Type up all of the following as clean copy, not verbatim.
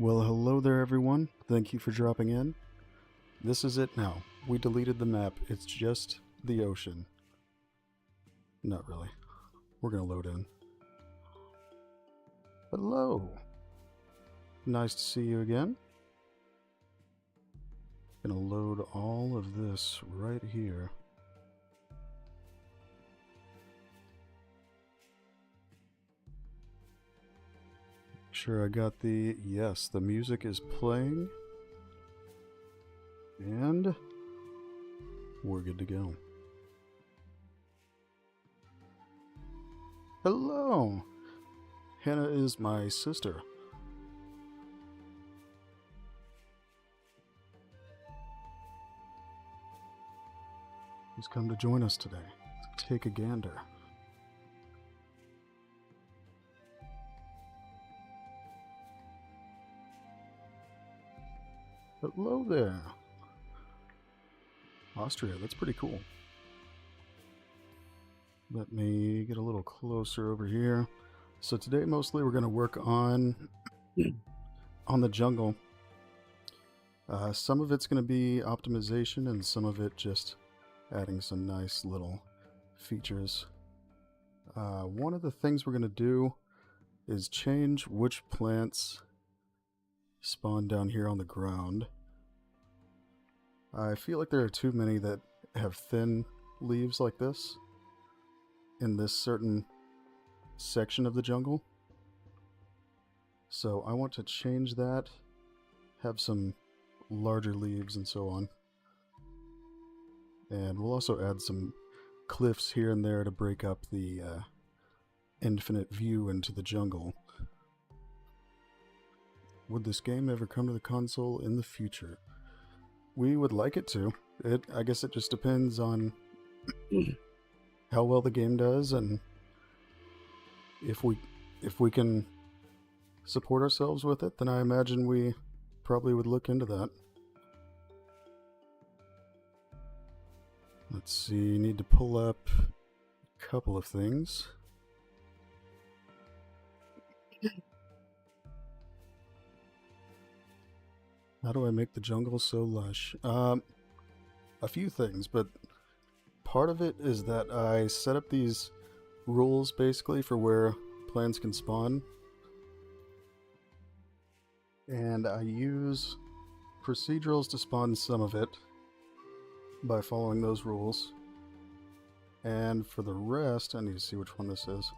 Well, hello there everyone. Thank you for dropping in. This is it now. We deleted the map. It's just the ocean. Not really. We're gonna load in. Hello. Nice to see you again. Gonna load all of this right here. Sure, I got the... Yes, the music is playing. And we're good to go. Hello! Hannah is my sister. Who's come to join us today. Take a gander. Hello there. Austria, that's pretty cool. Let me get a little closer over here. So today mostly we're going to work on the jungle. Some of it's going to be optimization and some of it just adding some nice little features. One of the things we're going to do is change which plants spawn down here on the ground. I feel like there are too many that have thin leaves like this in this certain section of the jungle. So I want to change that, have some larger leaves and so on. And we'll also add some cliffs here and there to break up the infinite view into the jungle. Would this game ever come to the console in the future? We would like it to. I guess it just depends on how well the game does and if we can support ourselves with it, then I imagine we probably would look into that. Let's see, need to pull up a couple of things. How do I make the jungle so lush? A few things, but part of it is that I set up these rules basically for where plants can spawn. And I use procedurals to spawn some of it by following those rules. And for the rest, I need to see which one this is.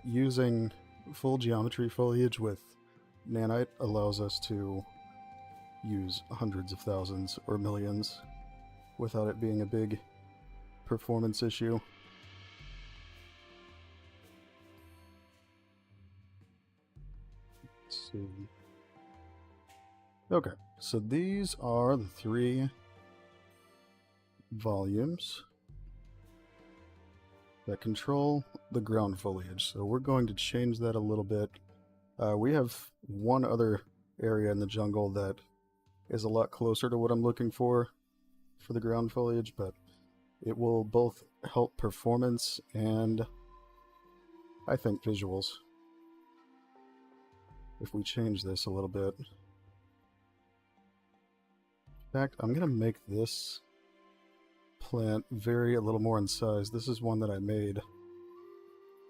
Using full geometry foliage with nanite allows us to use hundreds of thousands or millions without it being a big performance issue. Let's see. Okay, so these are the 3 volumes that control the ground foliage. So we're going to change that a little bit. We have one other area in the jungle that is a lot closer to what I'm looking for the ground foliage, but it will both help performance and I think visuals if we change this a little bit. In fact, I'm gonna make this plant vary a little more in size. This is one that I made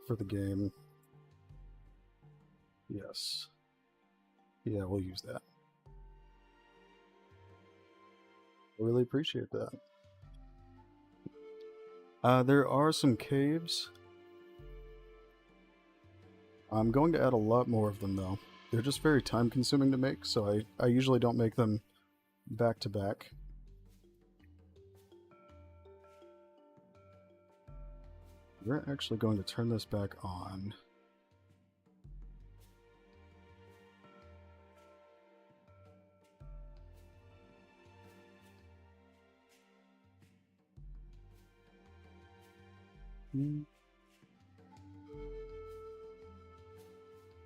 for the game. Yes. Yeah, we'll use that. I really appreciate that. There are some caves. I'm going to add a lot more of them though. They're just very time consuming to make, so I usually don't make them back to back. We're actually going to turn this back on.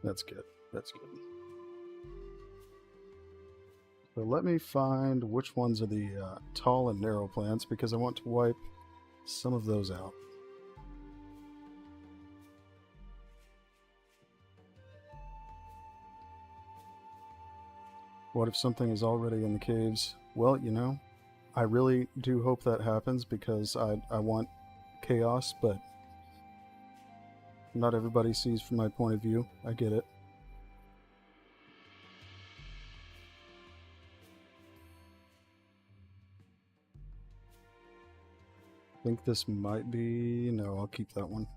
That's good. That's good. So let me find which ones are the tall and narrow plants because I want to wipe some of those out. What if something is already in the caves? Well, you know, I really do hope that happens because I want chaos, but not everybody sees from my point of view. I get it. I think this might be... No, I'll keep that one.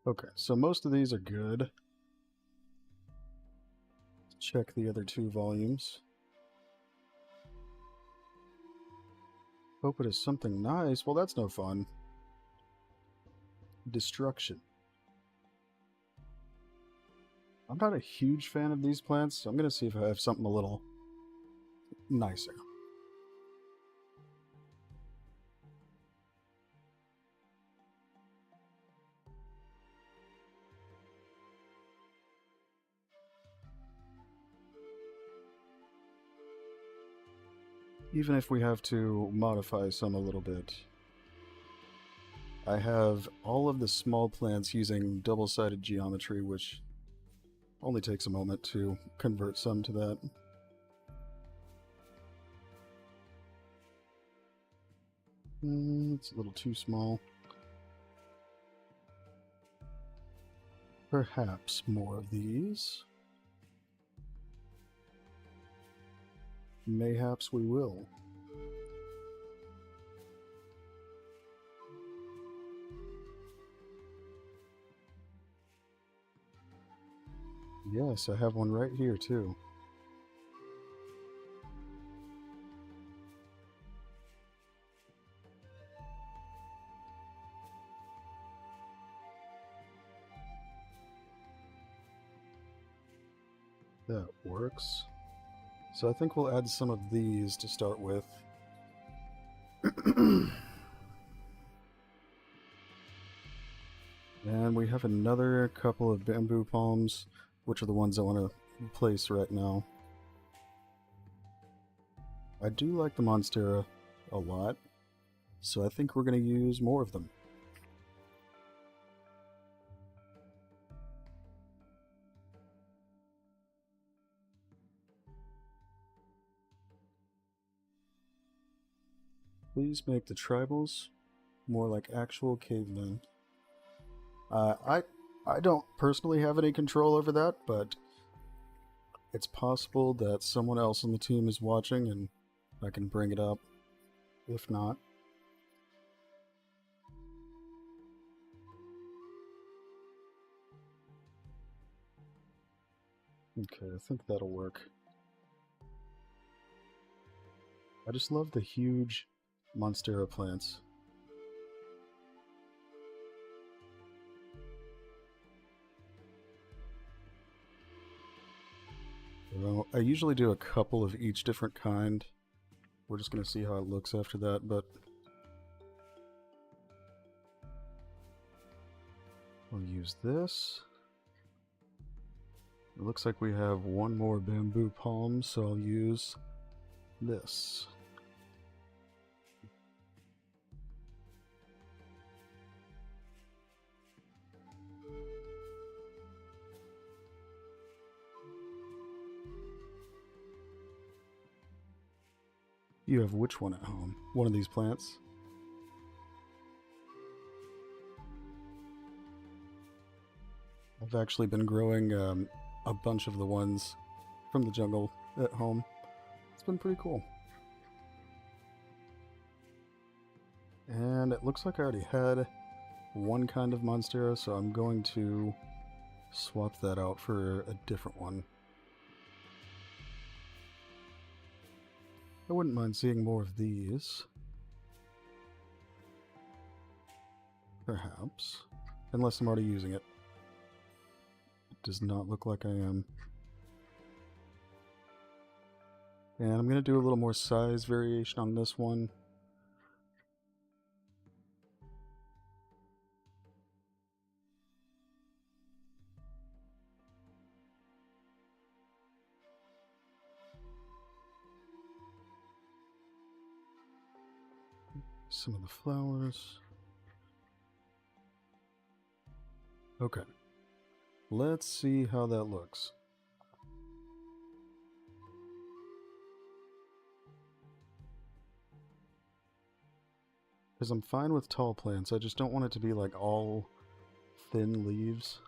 Okay, so most of these are good. Check the other two volumes. Hope it is something nice. Well, that's no fun. Destruction. I'm not a huge fan of these plants, so I'm going to see if I have something a little nicer. Even if we have to modify some a little bit. I have all of the small plants using double-sided geometry, which only takes a moment to convert some to that. It's a little too small. Perhaps more of these. Mayhaps we will. Yes, I have one right here too. That works. So I think we'll add some of these to start with. And we have another couple of bamboo palms, which are the ones I want to place right now. I do like the Monstera a lot, so I think we're going to use more of them. Please make the tribals more like actual cavemen. I don't personally have any control over that, but it's possible that someone else on the team is watching and I can bring it up. If not, okay, I think that'll work. I just love the huge Monstera plants. Well, I usually do a couple of each different kind. We're just going to see how it looks after that, but I'll use this. It looks like we have one more bamboo palm, so I'll use this. You have which one at home? One of these plants? I've actually been growing a bunch of the ones from the jungle at home. It's been pretty cool. And it looks like I already had one kind of Monstera, so I'm going to swap that out for a different one. I wouldn't mind seeing more of these. Perhaps. Unless I'm already using it. It does not look like I am. And I'm going to do a little more size variation on this one. some of the flowers. Okay. Let's see how that looks. Because I'm fine with tall plants, I just don't want it to be like all thin leaves.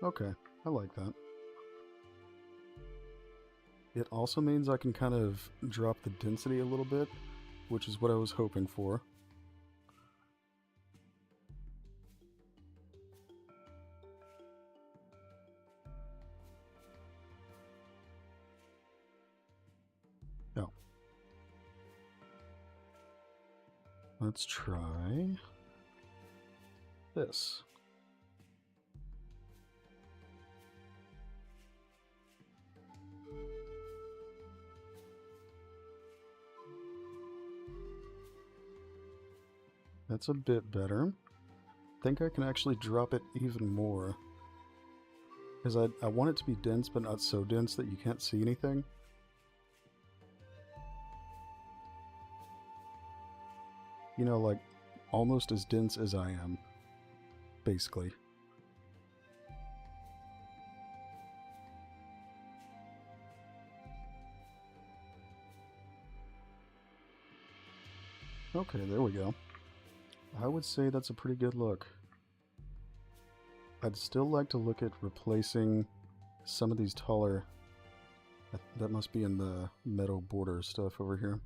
Okay, I like that. It also means I can kind of drop the density a little bit, which is what I was hoping for. Oh. Let's try this. That's a bit better. I think I can actually drop it even more. Because I want it to be dense, but not so dense that you can't see anything. You know, like, almost as dense as I am. Basically. Okay, there we go. I would say that's a pretty good look. I'd still like to look at replacing some of these taller... That must be in the meadow border stuff over here.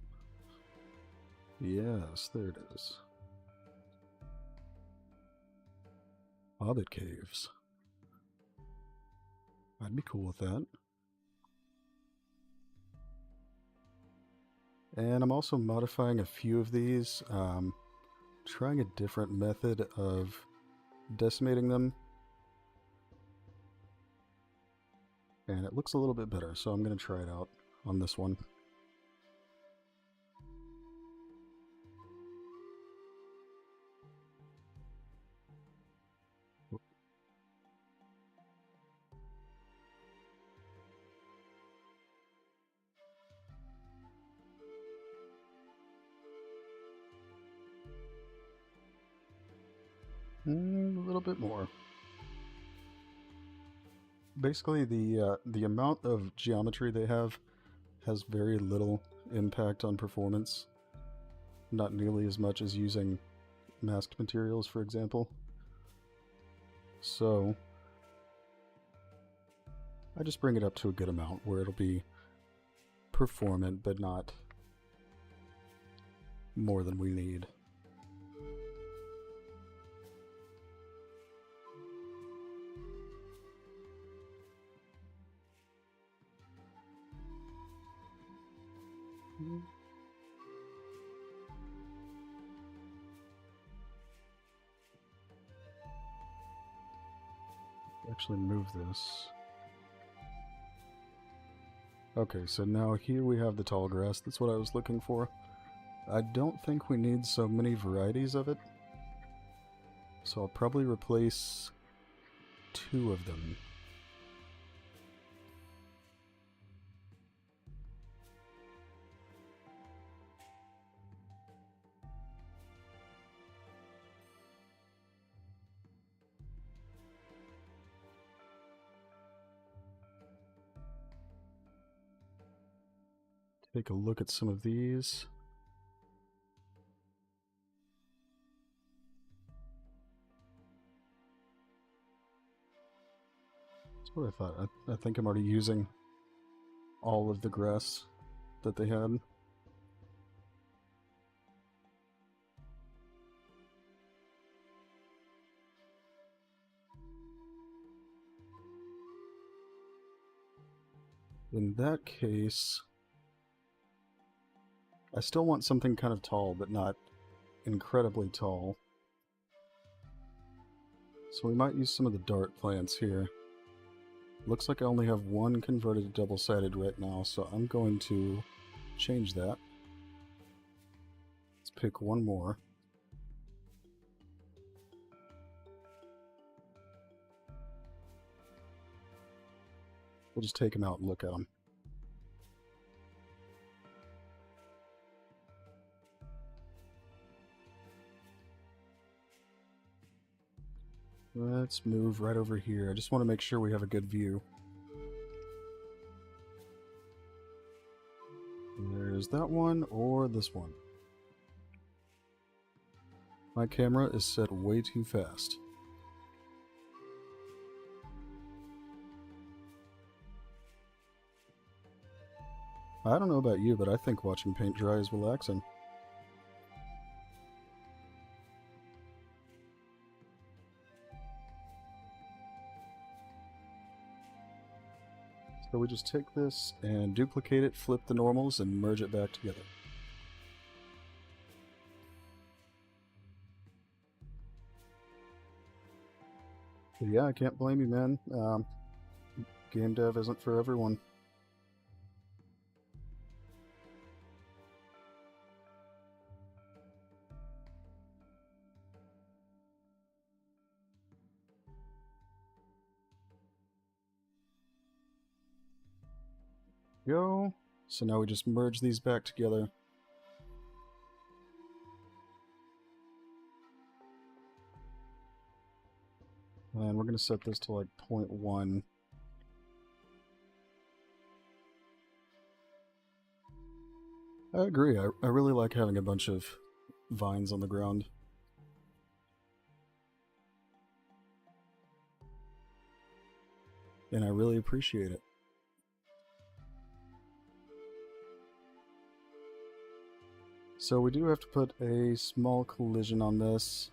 Yes, there it is. Hobbit caves. I'd be cool with that. And I'm also modifying a few of these, trying a different method of decimating them. And it looks a little bit better, so I'm going to try it out on this one. A little bit more. Basically, the amount of geometry they have has very little impact on performance. Not nearly as much as using masked materials, for example. So, I just bring it up to a good amount where it'll be performant, but not more than we need. Actually move this. Okay, so now here we have the tall grass. That's what I was looking for. I don't think we need so many varieties of it. So I'll probably replace 2 of them. Take a look at some of these. That's what I thought. I think I'm already using all of the grass that they had. In that case, I still want something kind of tall, but not incredibly tall. So we might use some of the dart plants here. Looks like I only have one converted to double-sided right now, so I'm going to change that. Let's pick one more. We'll just take them out and look at them. Let's move right over here. I just want to make sure we have a good view. There's that one or this one. My camera is set way too fast. I don't know about you, but I think watching paint dry is relaxing. So we just take this and duplicate it, flip the normals, and merge it back together. But yeah, I can't blame you, man. Game dev isn't for everyone. Go. So now we just merge these back together. And we're going to set this to like 0.1. I agree. I really like having a bunch of vines on the ground. And I really appreciate it. So we do have to put a small collision on this.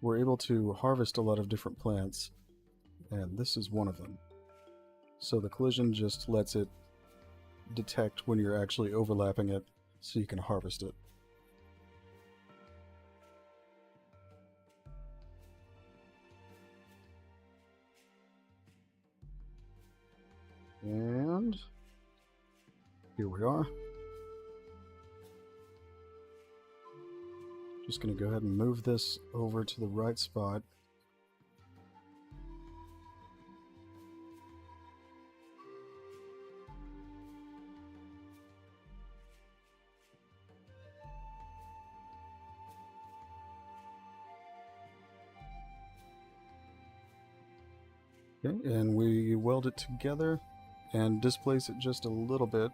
We're able to harvest a lot of different plants, and this is one of them. So the collision just lets it detect when you're actually overlapping it, so you can harvest it. And here we are. Just going to go ahead and move this over to the right spot. Okay, and we weld it together and displace it just a little bit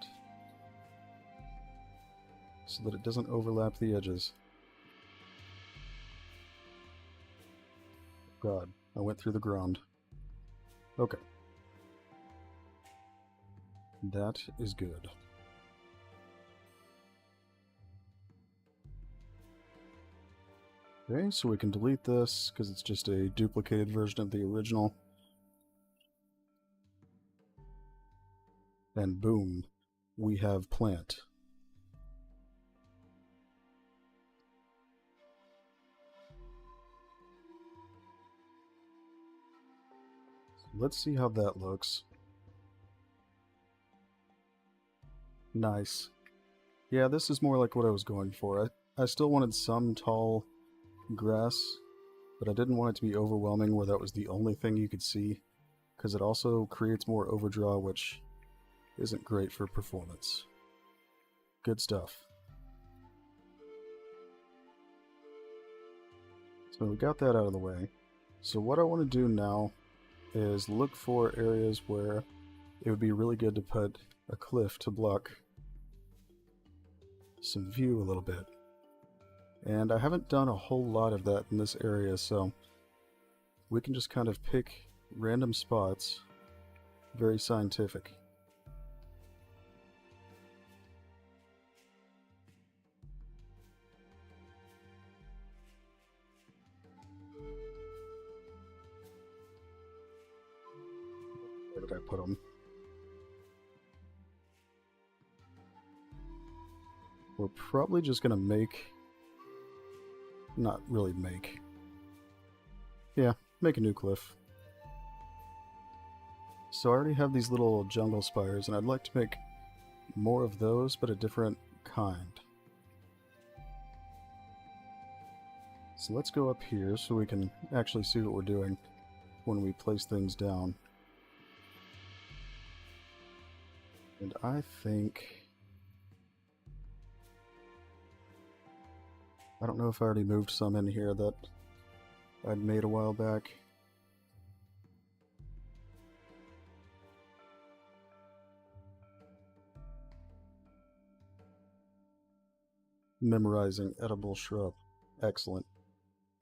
so that it doesn't overlap the edges. God, I went through the ground. Okay. That is good. Okay, so we can delete this because it's just a duplicated version of the original. And boom, we have plant. Let's see how that looks. Nice. Yeah, this is more like what I was going for. I still wanted some tall grass, but I didn't want it to be overwhelming where that was the only thing you could see, because it also creates more overdraw, which isn't great for performance. Good stuff. So we got that out of the way. So what I want to do now is look for areas where it would be really good to put a cliff to block some view a little bit. And I haven't done a whole lot of that in this area, so we can just kind of pick random spots. Very scientific. Where did I put them? We're probably just gonna make... Not really make. Yeah, make a new cliff. So I already have these little jungle spires, and I'd like to make more of those, but a different kind. So let's go up here so we can actually see what we're doing when we place things down. And I think I don't know if I already moved some in here that I'd made a while back. Memorizing edible shrub. Excellent.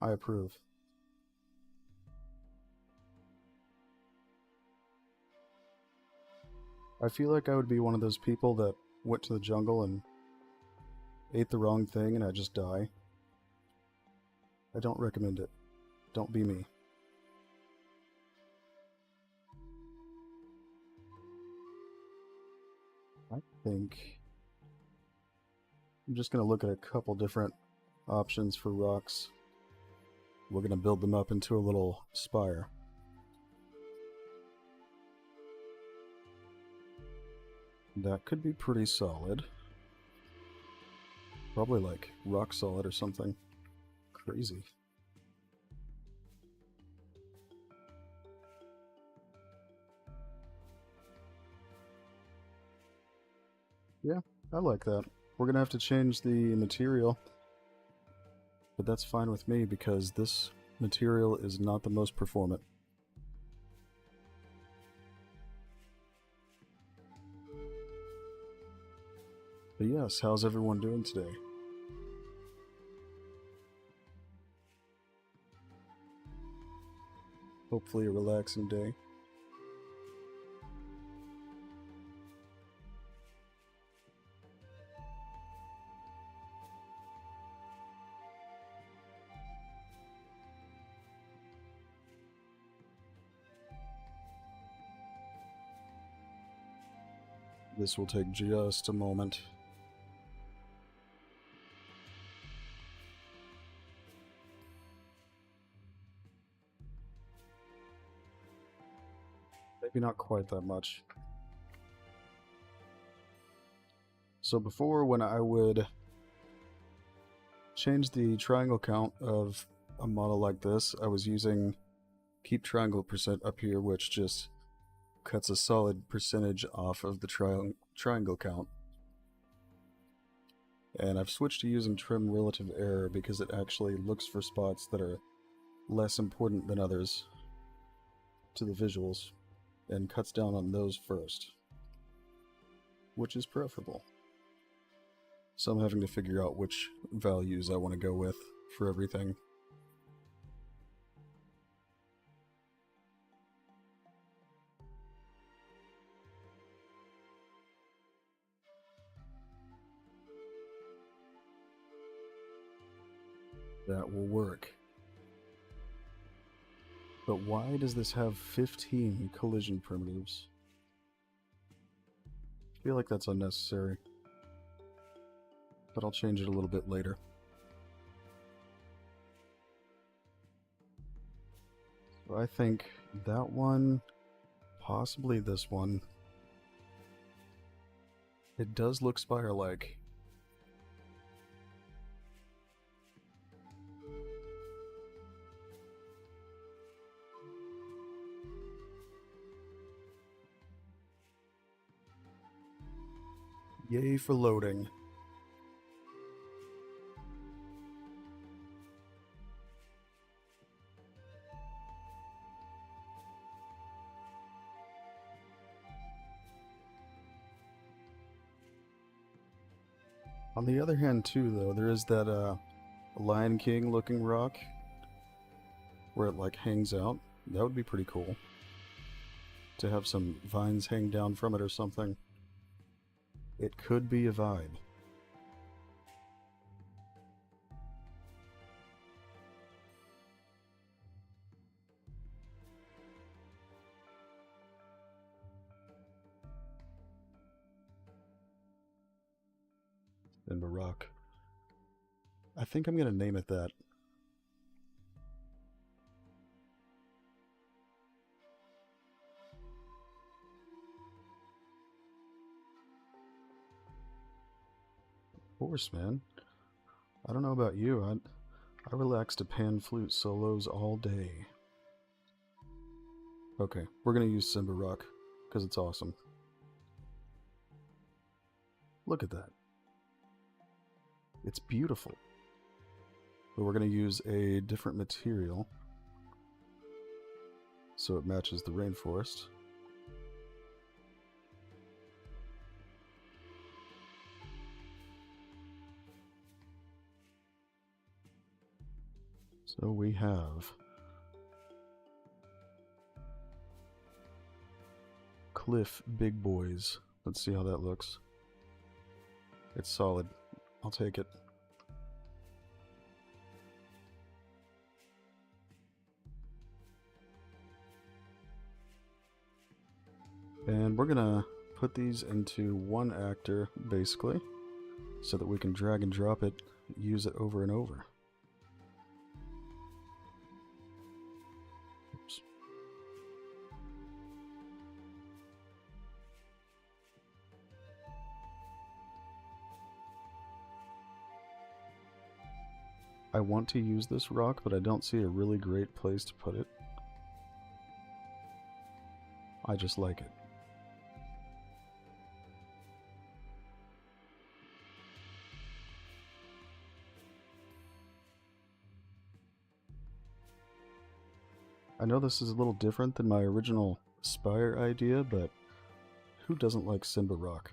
I approve. I feel like I would be one of those people that went to the jungle and ate the wrong thing and I just die. I don't recommend it. Don't be me. I think I'm just going to look at a couple different options for rocks. We're going to build them up into a little spire. That could be pretty solid. Probably like rock solid or something crazy. Yeah, I like that. We're gonna have to change the material, but that's fine with me because this material is not the most performant. But yes, how's everyone doing today? Hopefully a relaxing day. This will take just a moment. Maybe not quite that much. So before, when I would change the triangle count of a model like this, I was using keep triangle percent up here, which just cuts a solid percentage off of the triangle count. And I've switched to using trim relative error because it actually looks for spots that are less important than others to the visuals and cuts down on those first, which is preferable. So I'm having to figure out which values I want to go with for everything. That will work. But why does this have 15 collision primitives? I feel like that's unnecessary. But I'll change it a little bit later. So I think that one, possibly this one. It does look spire-like. Yay for loading. On the other hand, too, though, there is that Lion King looking rock where it like hangs out. That would be pretty cool to have some vines hang down from it or something. It could be a vibe. Simba rock. I think I'm gonna name it that. Of course, man. I don't know about you, I relax to pan flute solos all day. Okay, we're gonna use Simba rock, because it's awesome. Look at that. It's beautiful. but we're going to use a different material so it matches the rainforest. So we have Cliff Big Boys. Let's see how that looks. It's solid. I'll take it. And we're gonna put these into one actor, basically, so that we can drag and drop it, use it over and over. Oops. I want to use this rock, but I don't see a really great place to put it. I just like it. I know this is a little different than my original spire idea, but who doesn't like Simba rock?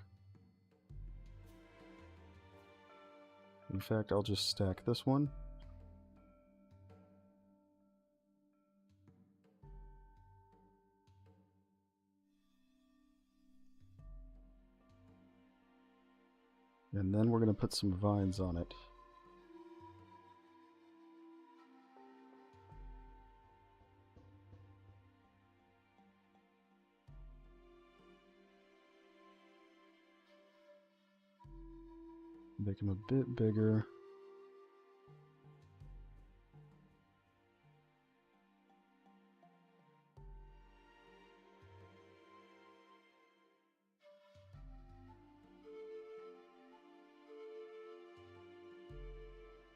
In fact, I'll just stack this one. And then we're going to put some vines on it. Make them a bit bigger.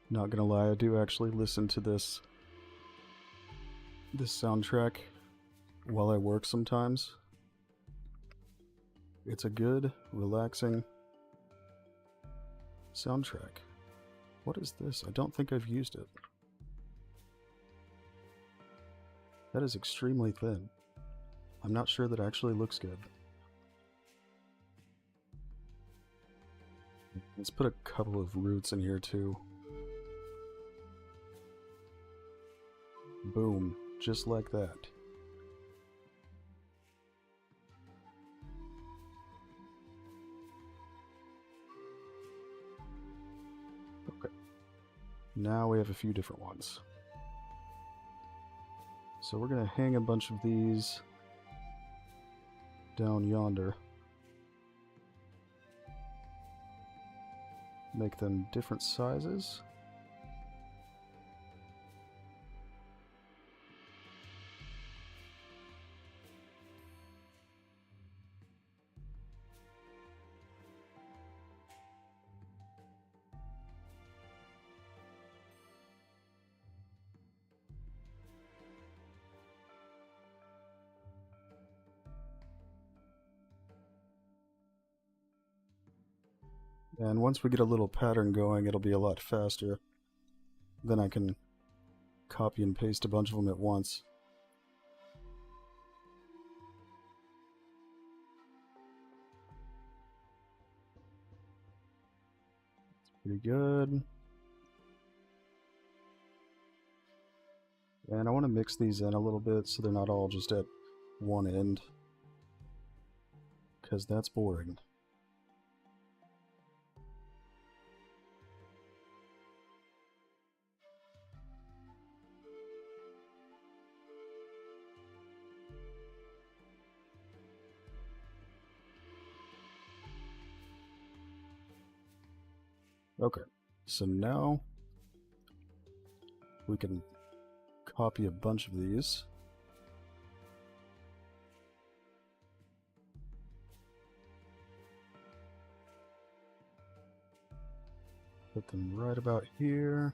Not gonna lie, I do actually listen to this soundtrack while I work sometimes. It's a good, relaxing soundtrack. What is this? I don't think I've used it. That is extremely thin. I'm not sure that actually looks good. Let's put a couple of roots in here too. Boom, just like that. Okay. Now we have a few different ones. So we're going to hang a bunch of these down yonder. Make them different sizes. And once we get a little pattern going, it'll be a lot faster. Then I can copy and paste a bunch of them at once. Pretty good. And I want to mix these in a little bit so they're not all just at one end, because that's boring. Okay, so now we can copy a bunch of these. Put them right about here.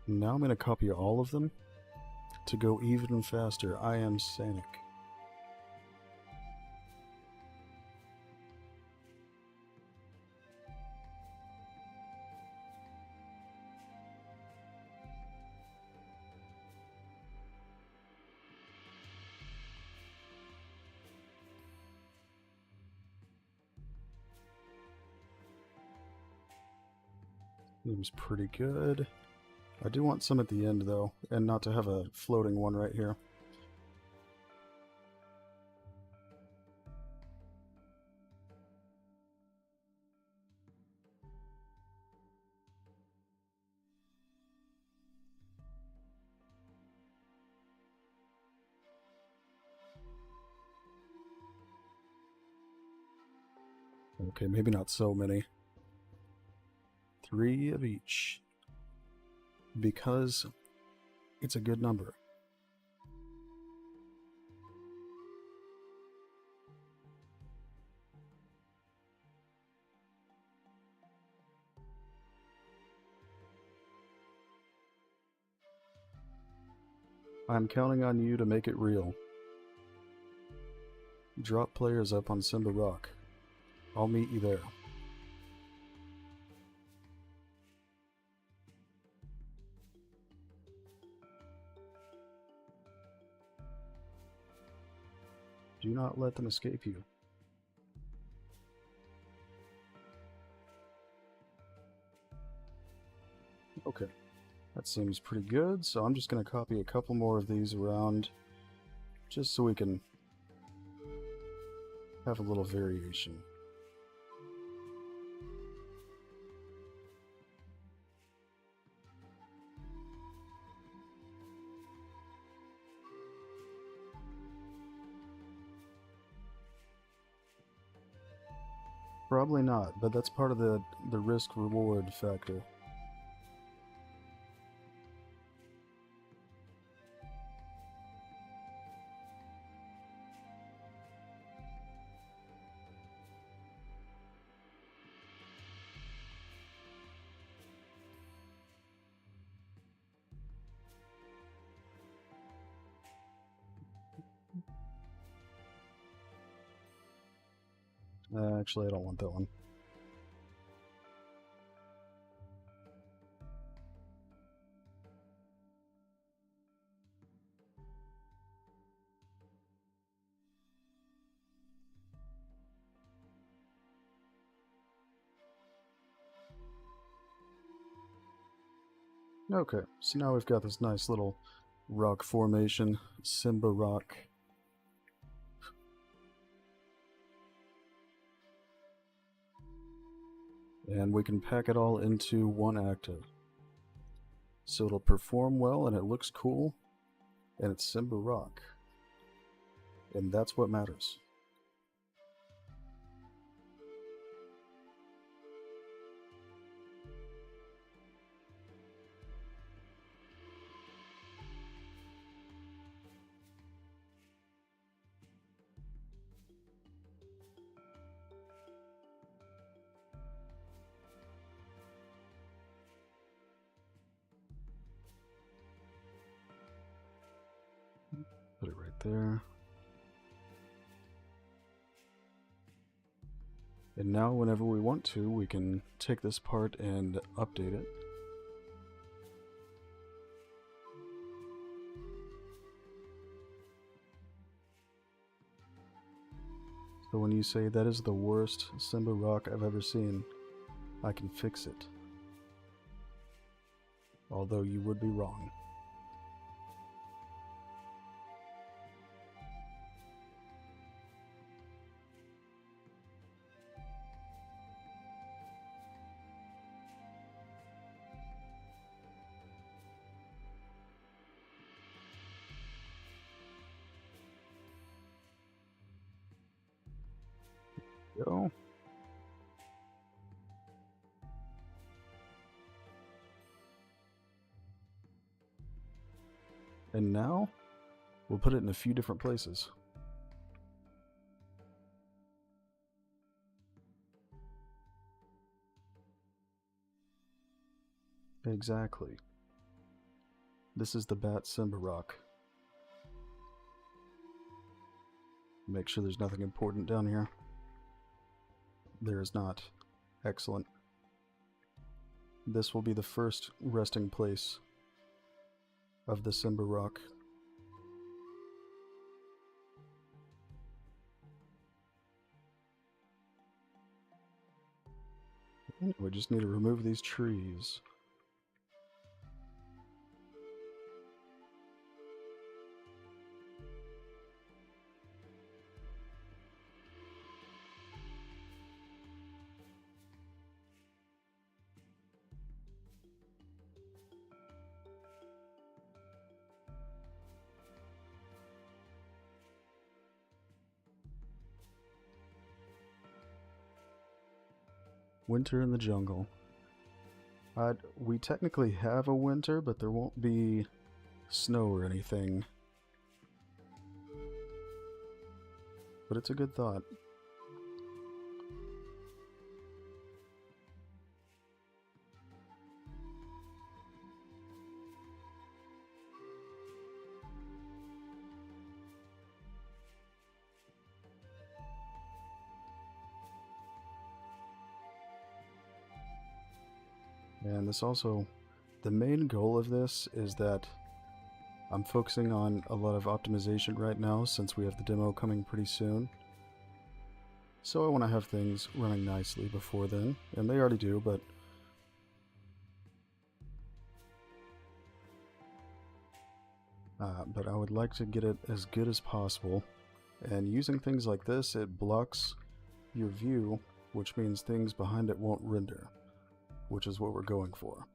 Now I'm going to copy all of them to go even faster. I am Sanic. Seems pretty good. I do want some at the end though, and not to have a floating one right here. Okay, maybe not so many. 3 of each. Because it's a good number. I'm counting on you to make it real. Drop players up on Simba Rock. I'll meet you there. Do not let them escape you. Okay, that seems pretty good, so I'm just going to copy a couple more of these around just so we can have a little variation. Probably not, but that's part of the risk-reward factor. Actually, I don't want that one. Okay, so now we've got this nice little rock formation, Simba Rock. And we can pack it all into one active. So it'll perform well and it looks cool, and it's Simba Rock. And that's what matters. Put it right there. And now whenever we want to, we can take this part and update it. So when you say that is the worst Simba Rock I've ever seen, I can fix it. Although you would be wrong. Go. And now, we'll put it in a few different places. Exactly. This is the Bat Simba rock. Make sure there's nothing important down here. There is not. Excellent. This will be the first resting place of the Simba rock. We just need to remove these trees. Winter in the jungle. We technically have a winter, but there won't be snow or anything. But it's a good thought. And this also, the main goal of this is that I'm focusing on a lot of optimization right now since we have the demo coming pretty soon. So I want to have things running nicely before then, and they already do, but I would like to get it as good as possible. And using things like this, it blocks your view, which means things behind it won't render, which is what we're going for.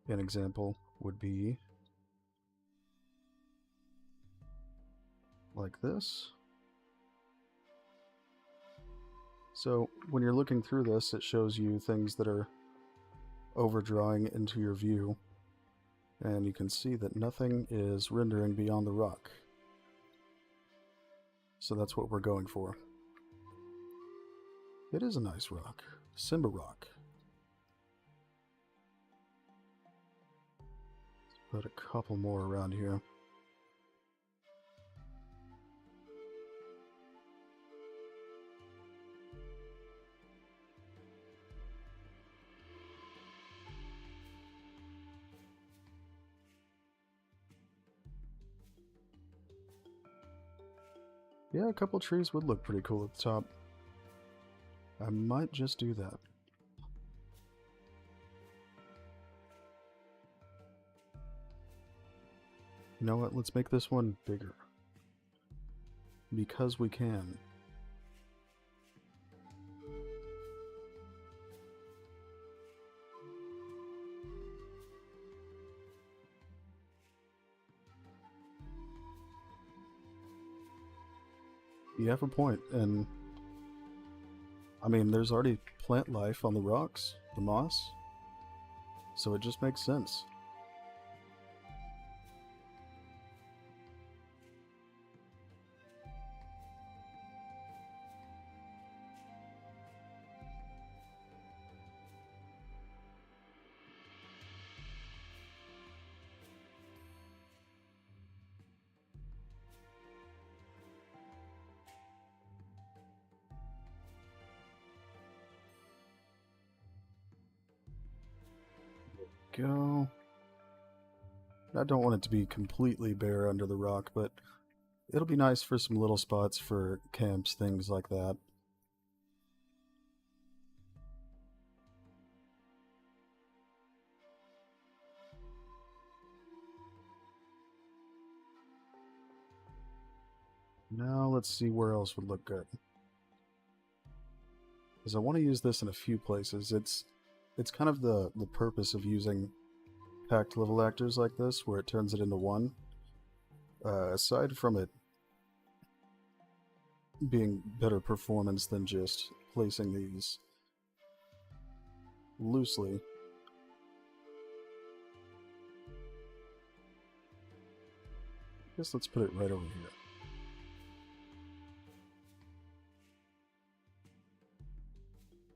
An example would be like this. So when you're looking through this, it shows you things that are overdrawing into your view, and you can see that nothing is rendering beyond the rock. So that's what we're going for. It is a nice rock. Simba rock. Let's put a couple more around here. Yeah, a couple trees would look pretty cool at the top. I might just do that. You know what? Let's make this one bigger. Because we can. You have a point, and I mean, there's already plant life on the rocks, the moss, so it just makes sense. Go. I don't want it to be completely bare under the rock, but it'll be nice for some little spots for camps, things like that. Now let's see where else would look good. Because I want to use this in a few places. It's kind of the purpose of using packed level actors like this, where it turns it into one. Aside from it being better performance than just placing these loosely. I guess let's put it right over here.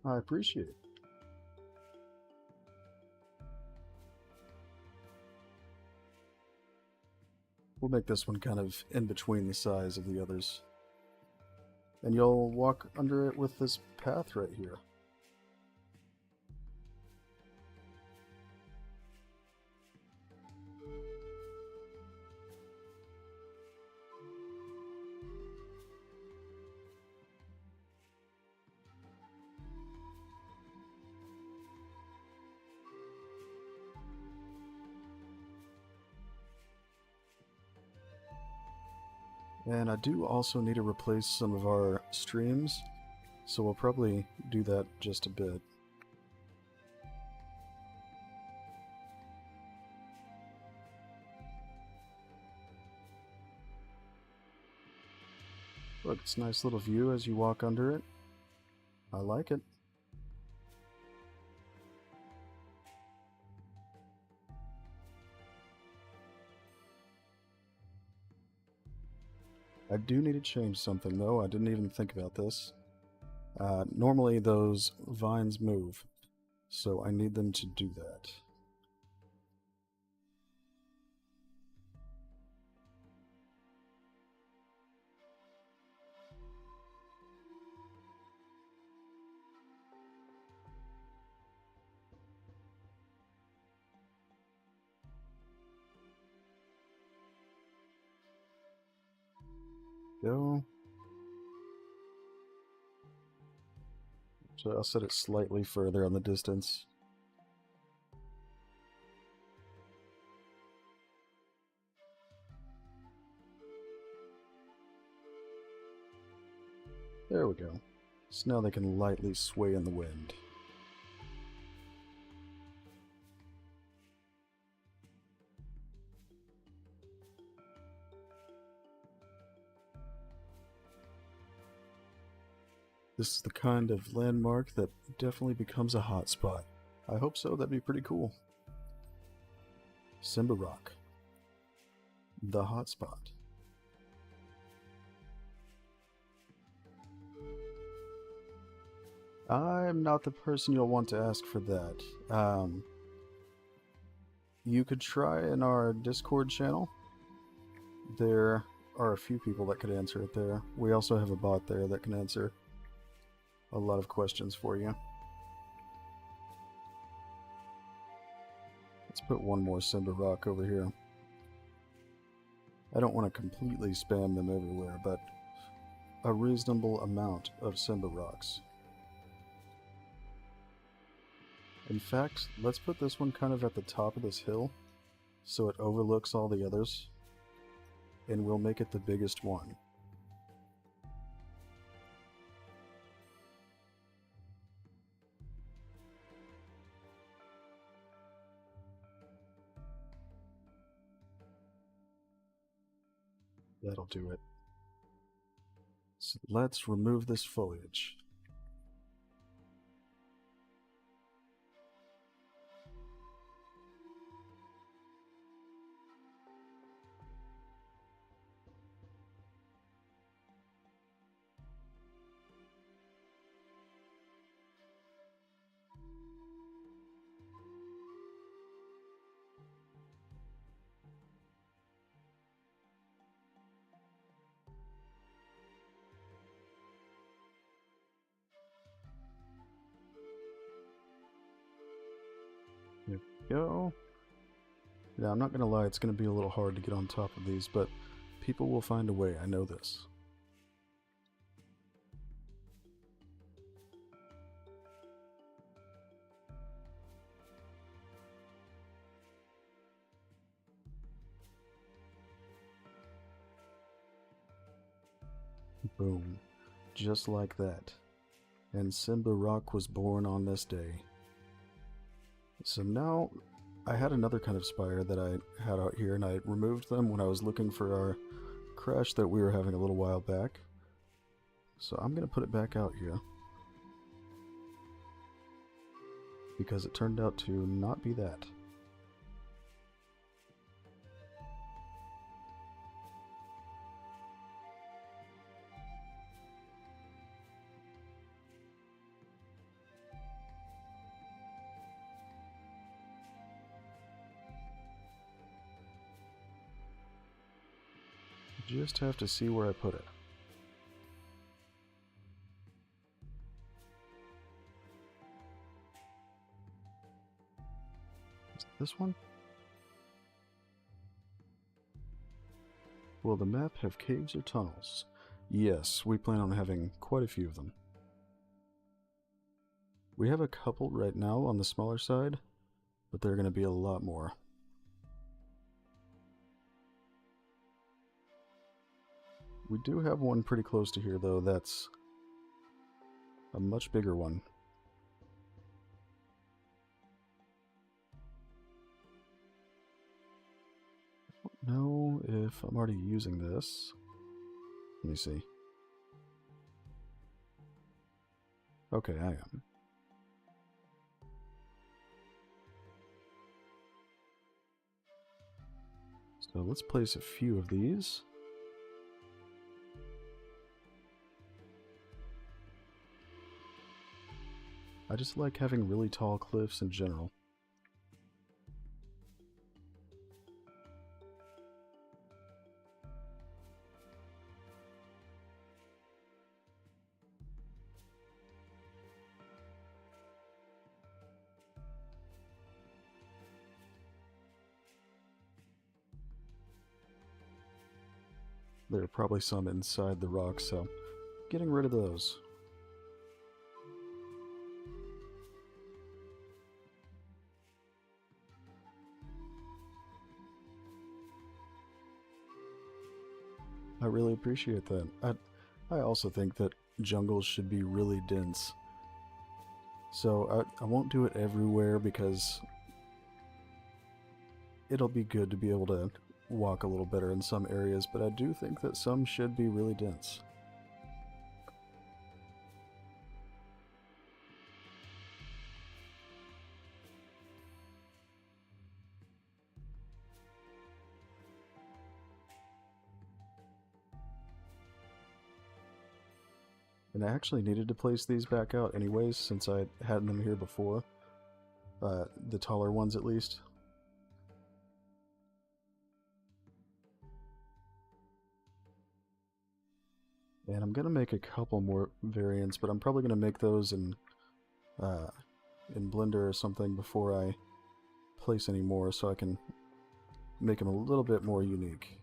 I appreciate it. We'll make this one kind of in between the size of the others. And you'll walk under it with this path right here. And I do also need to replace some of our streams, so we'll probably do that just a bit. Look, it's a nice little view as you walk under it. I like it. I do need to change something though. I didn't even think about this. Normally those vines move, so I need them to do that. Go. So I'll set it slightly further on the distance. There we go. So now they can lightly sway in the wind. This is the kind of landmark that definitely becomes a hotspot. I hope so, that'd be pretty cool. Simba Rock. The hotspot. I'm not the person you'll want to ask for that. You could try in our Discord channel. There are a few people that could answer it there. We also have a bot there that can answer a lot of questions for you. Let's put one more Simba Rock over here. I don't want to completely spam them everywhere, but a reasonable amount of Simba Rocks. In fact, let's put this one kind of at the top of this hill so it overlooks all the others, and we'll make it the biggest one. That'll do it. So let's remove this foliage. There we go. Now, I'm not going to lie, it's going to be a little hard to get on top of these, but people will find a way, I know this. Boom. Just like that. And Simba Rock was born on this day. So now, I had another kind of spire that I had out here, and I removed them when I was looking for our crash that we were having a little while back. So I'm going to put it back out here, because it turned out to not be that. Just have to see where I put it. Is it this one? Will the map have caves or tunnels? Yes, we plan on having quite a few of them. We have a couple right now on the smaller side, but there are going to be a lot more. We do have one pretty close to here, though. That's a much bigger one. I don't know if I'm already using this. Let me see. Okay, I am. So let's place a few of these. I just like having really tall cliffs in general. There are probably some inside the rocks, so getting rid of those. I really appreciate that. I also think that jungles should be really dense. So I won't do it everywhere because it'll be good to be able to walk a little better in some areas, but I do think that some should be really dense. And I actually needed to place these back out anyways, since I had them here before. The taller ones at least. And I'm gonna make a couple more variants, but I'm probably gonna make those in Blender or something before I place any more, so I can make them a little bit more unique.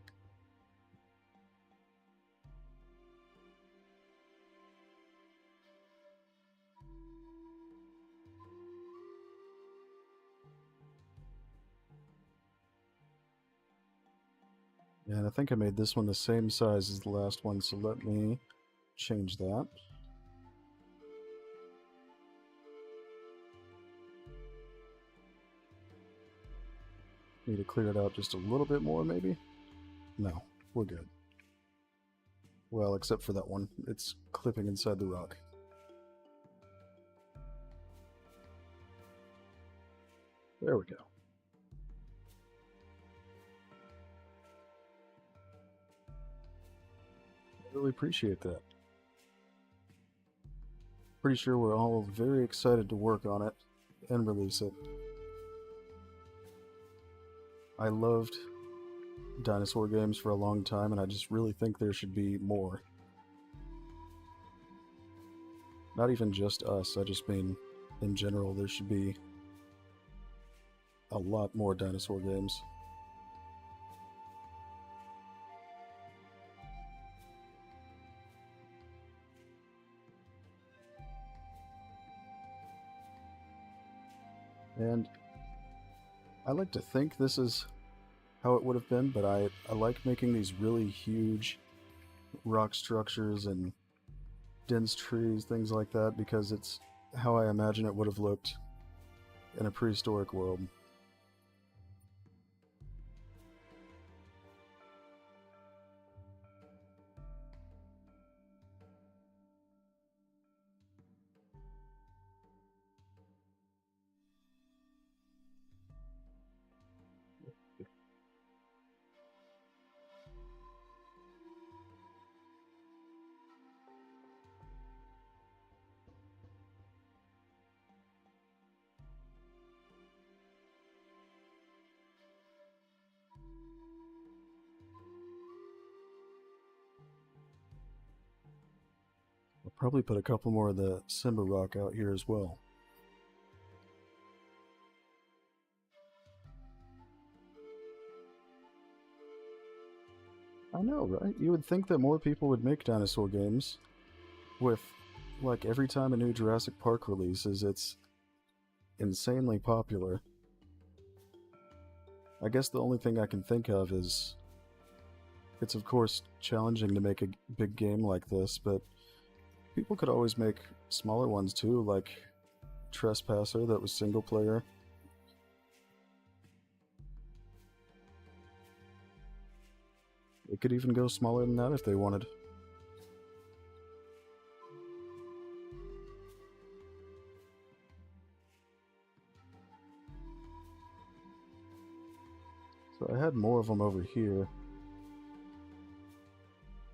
And I think I made this one the same size as the last one, so let me change that. Need to clear it out just a little bit more, maybe? No, we're good. Well, except for that one. It's clipping inside the rock. There we go. I really appreciate that. Pretty sure we're all very excited to work on it and release it. I loved dinosaur games for a long time, and I just really think there should be more. Not even just us, I just mean in general there should be a lot more dinosaur games. And I like to think this is how it would have been, but I like making these really huge rock structures and dense trees, things like that, because it's how I imagine it would have looked in a prehistoric world. probably put a couple more of the Simba rock out here as well. I know, right? You would think that more people would make dinosaur games. With, like, every time a new Jurassic Park releases, it's insanely popular. I guess the only thing I can think of is it's of course challenging to make a big game like this, but people could always make smaller ones too, like Trespasser that was single player. It could even go smaller than that if they wanted. So I had more of them over here.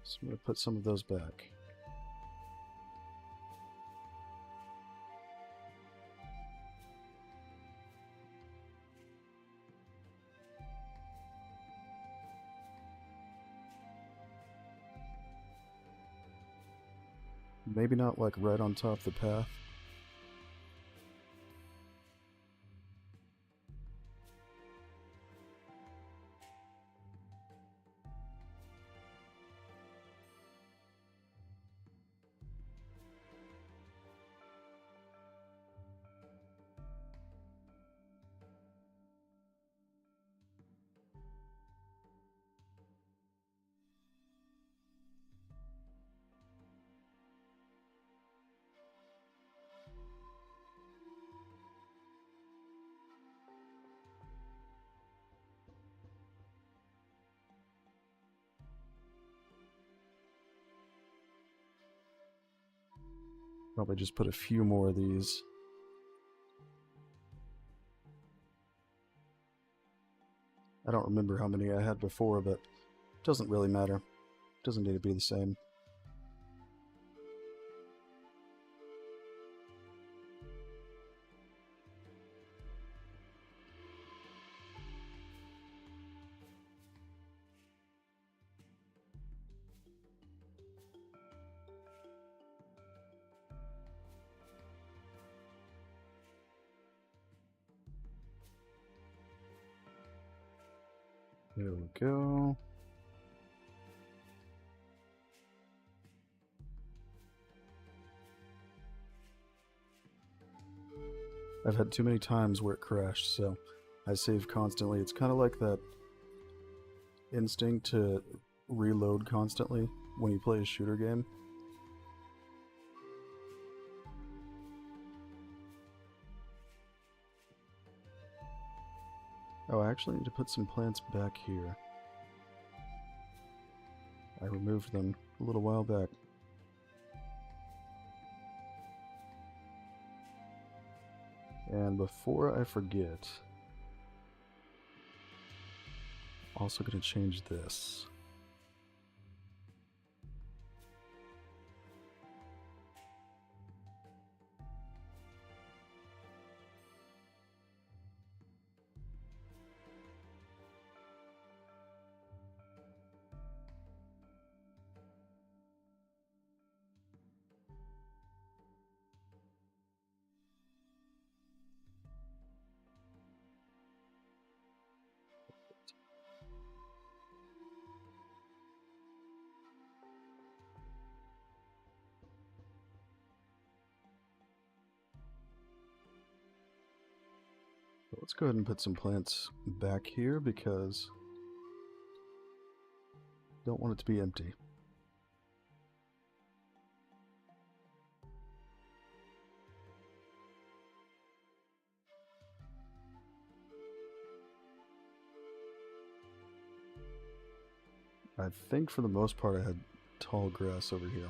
So I'm going to put some of those back. Maybe not like right on top of the path. Probably just put a few more of these. I don't remember how many I had before, but it doesn't really matter. It doesn't need to be the same. There we go. I've had too many times where it crashed, so I save constantly. It's kind of like that instinct to reload constantly when you play a shooter game. Oh, I actually need to put some plants back here. I removed them a little while back. And before I forget, also going to change this. So let's go ahead and put some plants back here because I don't want it to be empty. I think for the most part I had tall grass over here.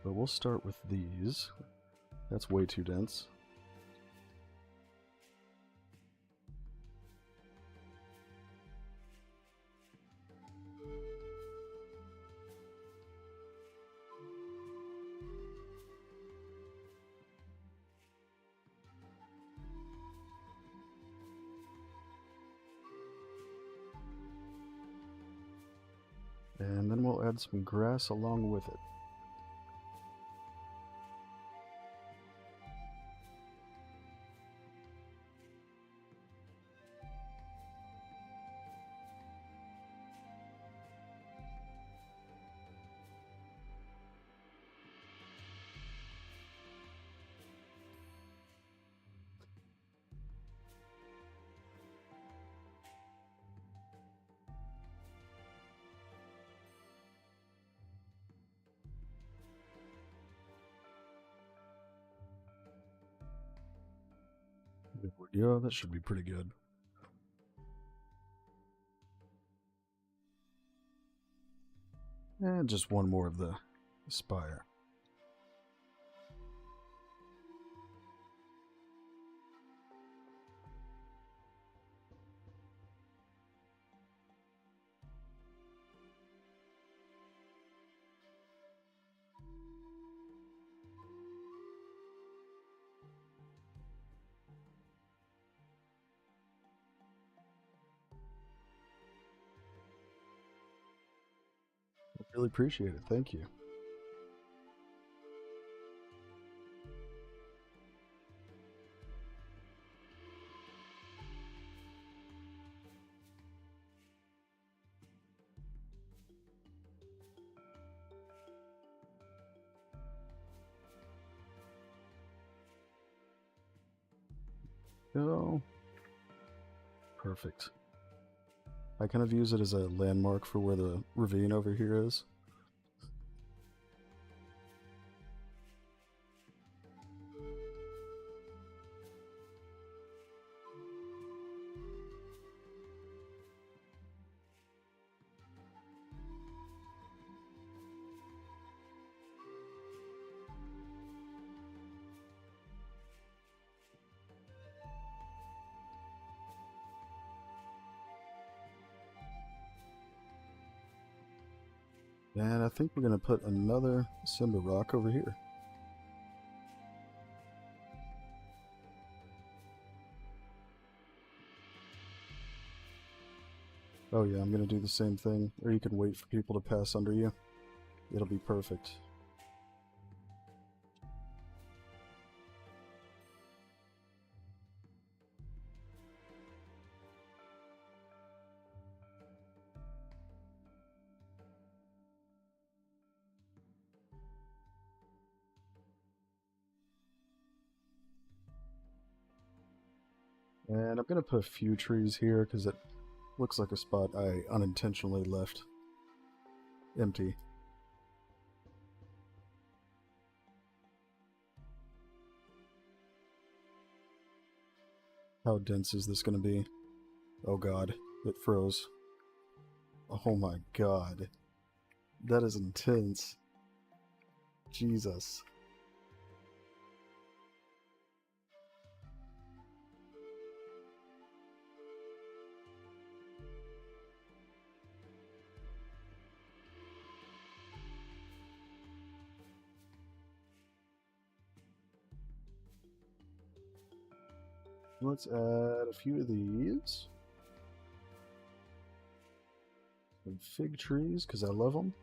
But we'll start with these. That's way too dense. add some grass along with it. Yeah, that should be pretty good. And just one more of the spire. I really appreciate it. Thank you. Oh, perfect. I kind of use it as a landmark for where the ravine over here is. And I think we're going to put another Simba rock over here. Oh yeah, I'm going to do the same thing. Or you can wait for people to pass under you. It'll be perfect. And I'm going to put a few trees here because it looks like a spot I unintentionally left empty. How dense is this going to be? Oh god, it froze. Oh my god. That is intense. Jesus. Let's add a few of these. Some fig trees, because I love them.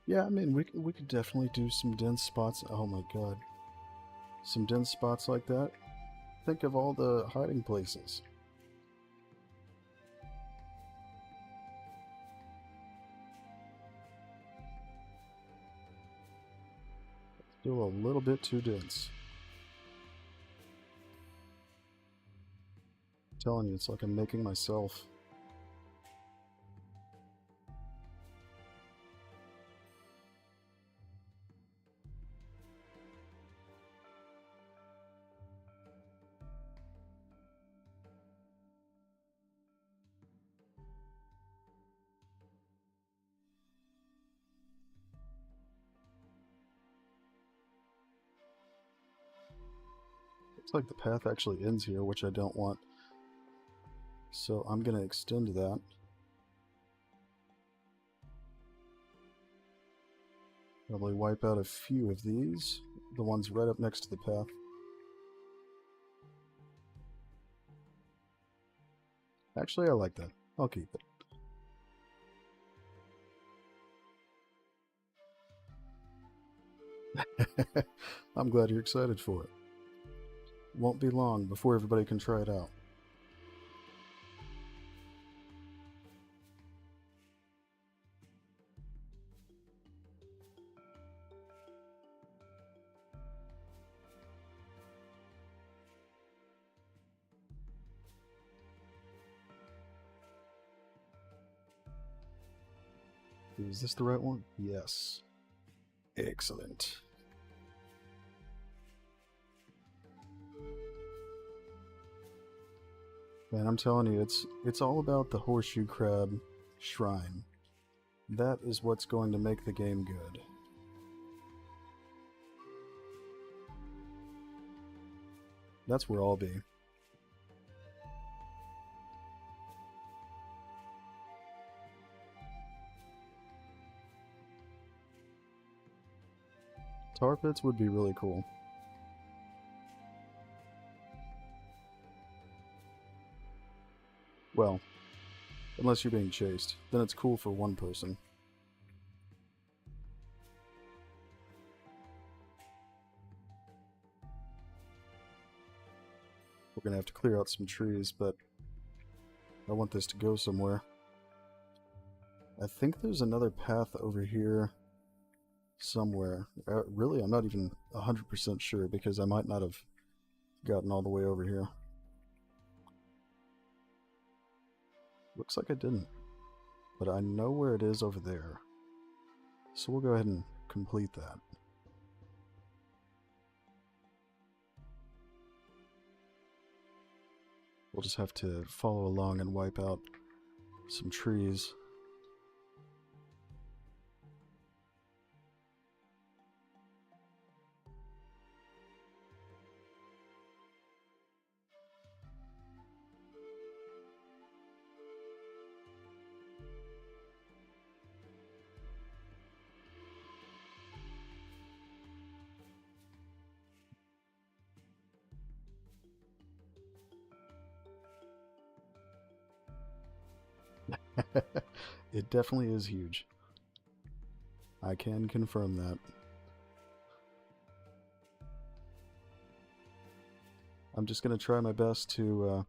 Yeah, I mean, we could definitely do some dense spots. Oh my god. Some dense spots like that. Think of all the hiding places. Still a little bit too dense. I'm telling you, it's like I'm making myself. looks like the path actually ends here, which I don't want. So I'm going to extend that. Probably wipe out a few of these, the ones right up next to the path. Actually, I like that. I'll keep it. I'm glad you're excited for it. Won't be long before everybody can try it out. Is this the right one? Yes. Excellent. Man, I'm telling you, it's all about the horseshoe crab shrine. That is what's going to make the game good. That's where I'll be. Tar pits would be really cool. Well, unless you're being chased. Then it's cool for one person. We're gonna have to clear out some trees, but I want this to go somewhere. I think there's another path over here somewhere. Really, I'm not even 100% sure because I might not have gotten all the way over here. Looks like I didn't. But I know where it is over there. So we'll go ahead and complete that. We'll just have to follow along and wipe out some trees. It definitely is huge. I can confirm that. I'm just going to try my best to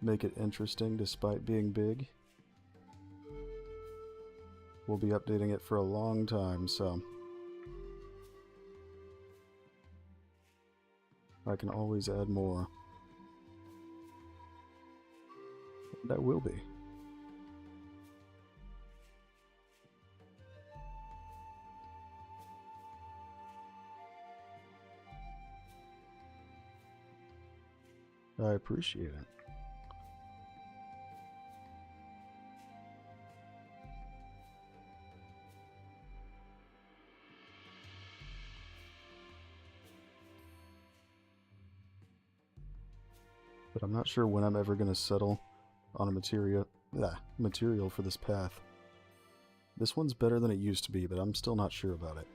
make it interesting despite being big. We'll be updating it for a long time, so I can always add more. And I will be. I appreciate it. But I'm not sure when I'm ever going to settle on a material for this path. This one's better than it used to be, but I'm still not sure about it.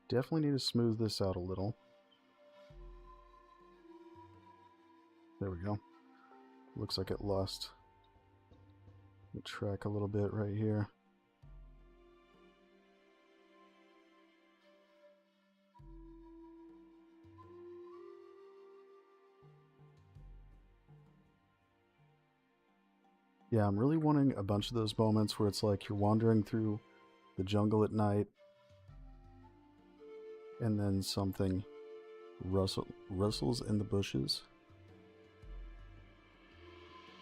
Definitely need to smooth this out a little. There we go. Looks like it lost the track a little bit right here. Yeah, I'm really wanting a bunch of those moments where it's like you're wandering through the jungle at night and then something rustles in the bushes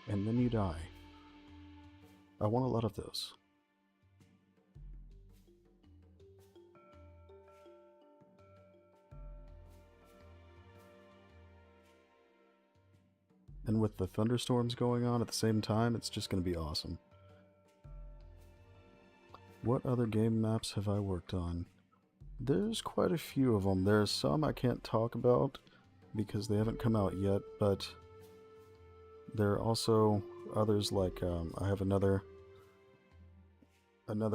and then you die. I want a lot of those. And with the thunderstorms going on at the same time, it's just going to be awesome. What other game maps have I worked on? There's quite a few of them. There's some I can't talk about because they haven't come out yet, but there are also others like I have another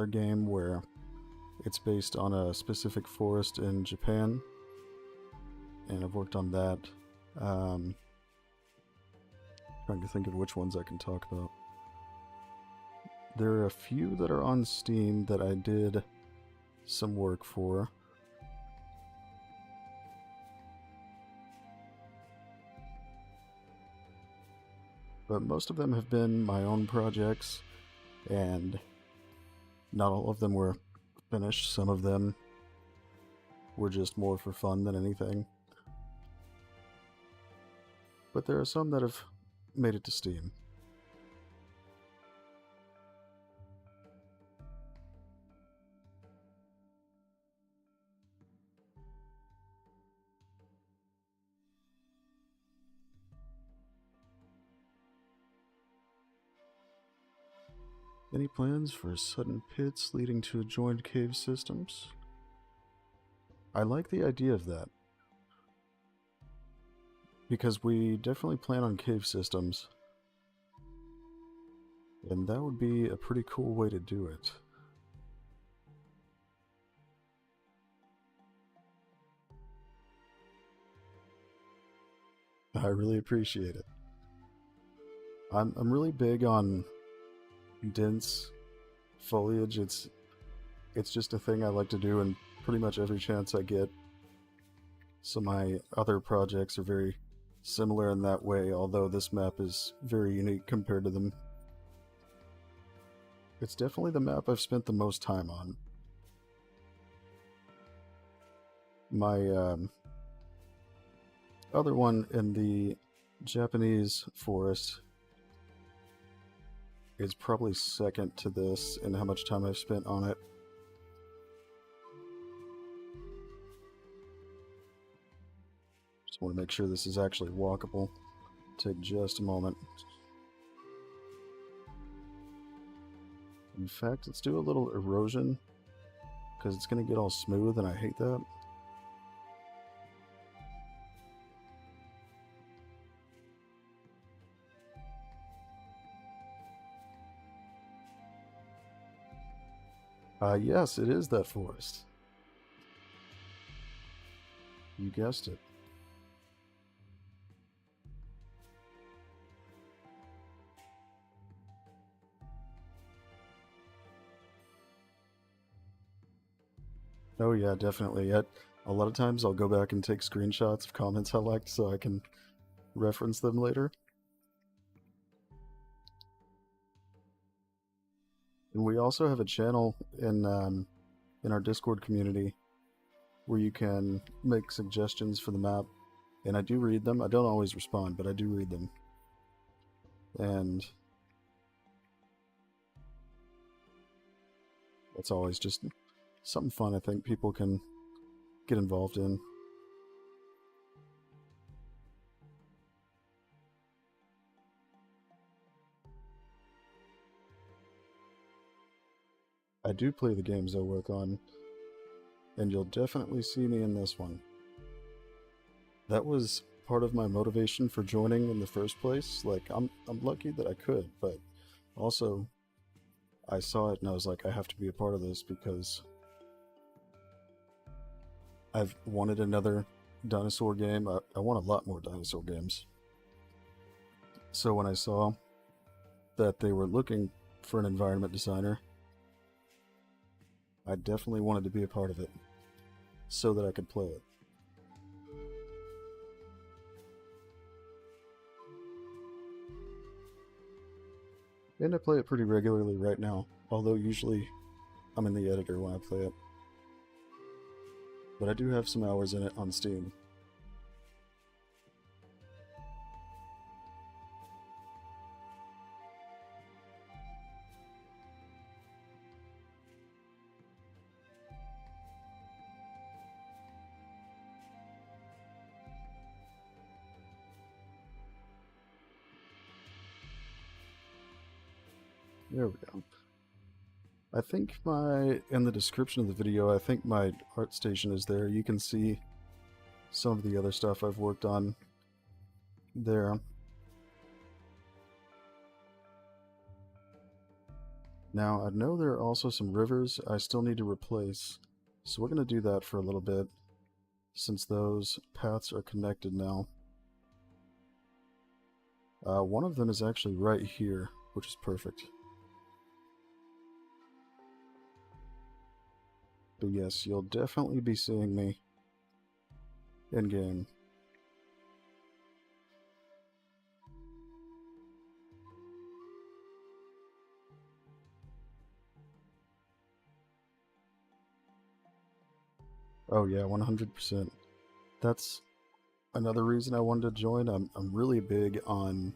game where it's based on a specific forest in Japan, and I've worked on that. Trying to think of which ones I can talk about. There are a few that are on Steam that I did some work for. But most of them have been my own projects, and not all of them were finished. Some of them were just more for fun than anything. But there are some that have made it to Steam. Any plans for sudden pits leading to adjoined cave systems? I like the idea of that, because we definitely plan on cave systems, and that would be a pretty cool way to do it. I really appreciate it. I'm really big on dense foliage. It's just a thing I like to do in pretty much every chance I get. So my other projects are very similar in that way, although this map is very unique compared to them. It's definitely the map I've spent the most time on. My other one in the Japanese forest is probably second to this in how much time I've spent on it. Just want to make sure this is actually walkable. Take just a moment. In fact, let's do a little erosion, because it's going to get all smooth and I hate that. Yes, it is that forest. You guessed it. Oh yeah, definitely. A lot of times I'll go back and take screenshots of comments I liked so I can reference them later. And we also have a channel in our Discord community where you can make suggestions for the map, and I do read them. I don't always respond, but I do read them. And it's always just something fun I think people can get involved in. I do play the games I work on, and you'll definitely see me in this one. That was part of my motivation for joining in the first place. Like, I'm lucky that I could, but also I saw it and I was like, I have to be a part of this because I've wanted another dinosaur game. I want a lot more dinosaur games. So when I saw that they were looking for an environment designer, I definitely wanted to be a part of it so that I could play it. And I play it pretty regularly right now, although usually I'm in the editor when I play it. But I do have some hours in it on Steam. There we go. I think in the description of the video, I think my art station is there. You can see some of the other stuff I've worked on there. Now, I know there are also some rivers I still need to replace, so we're going to do that for a little bit, since those paths are connected now. One of them is actually right here, which is perfect. But yes, you'll definitely be seeing me in-game. Oh yeah, 100%. That's another reason I wanted to join. I'm really big on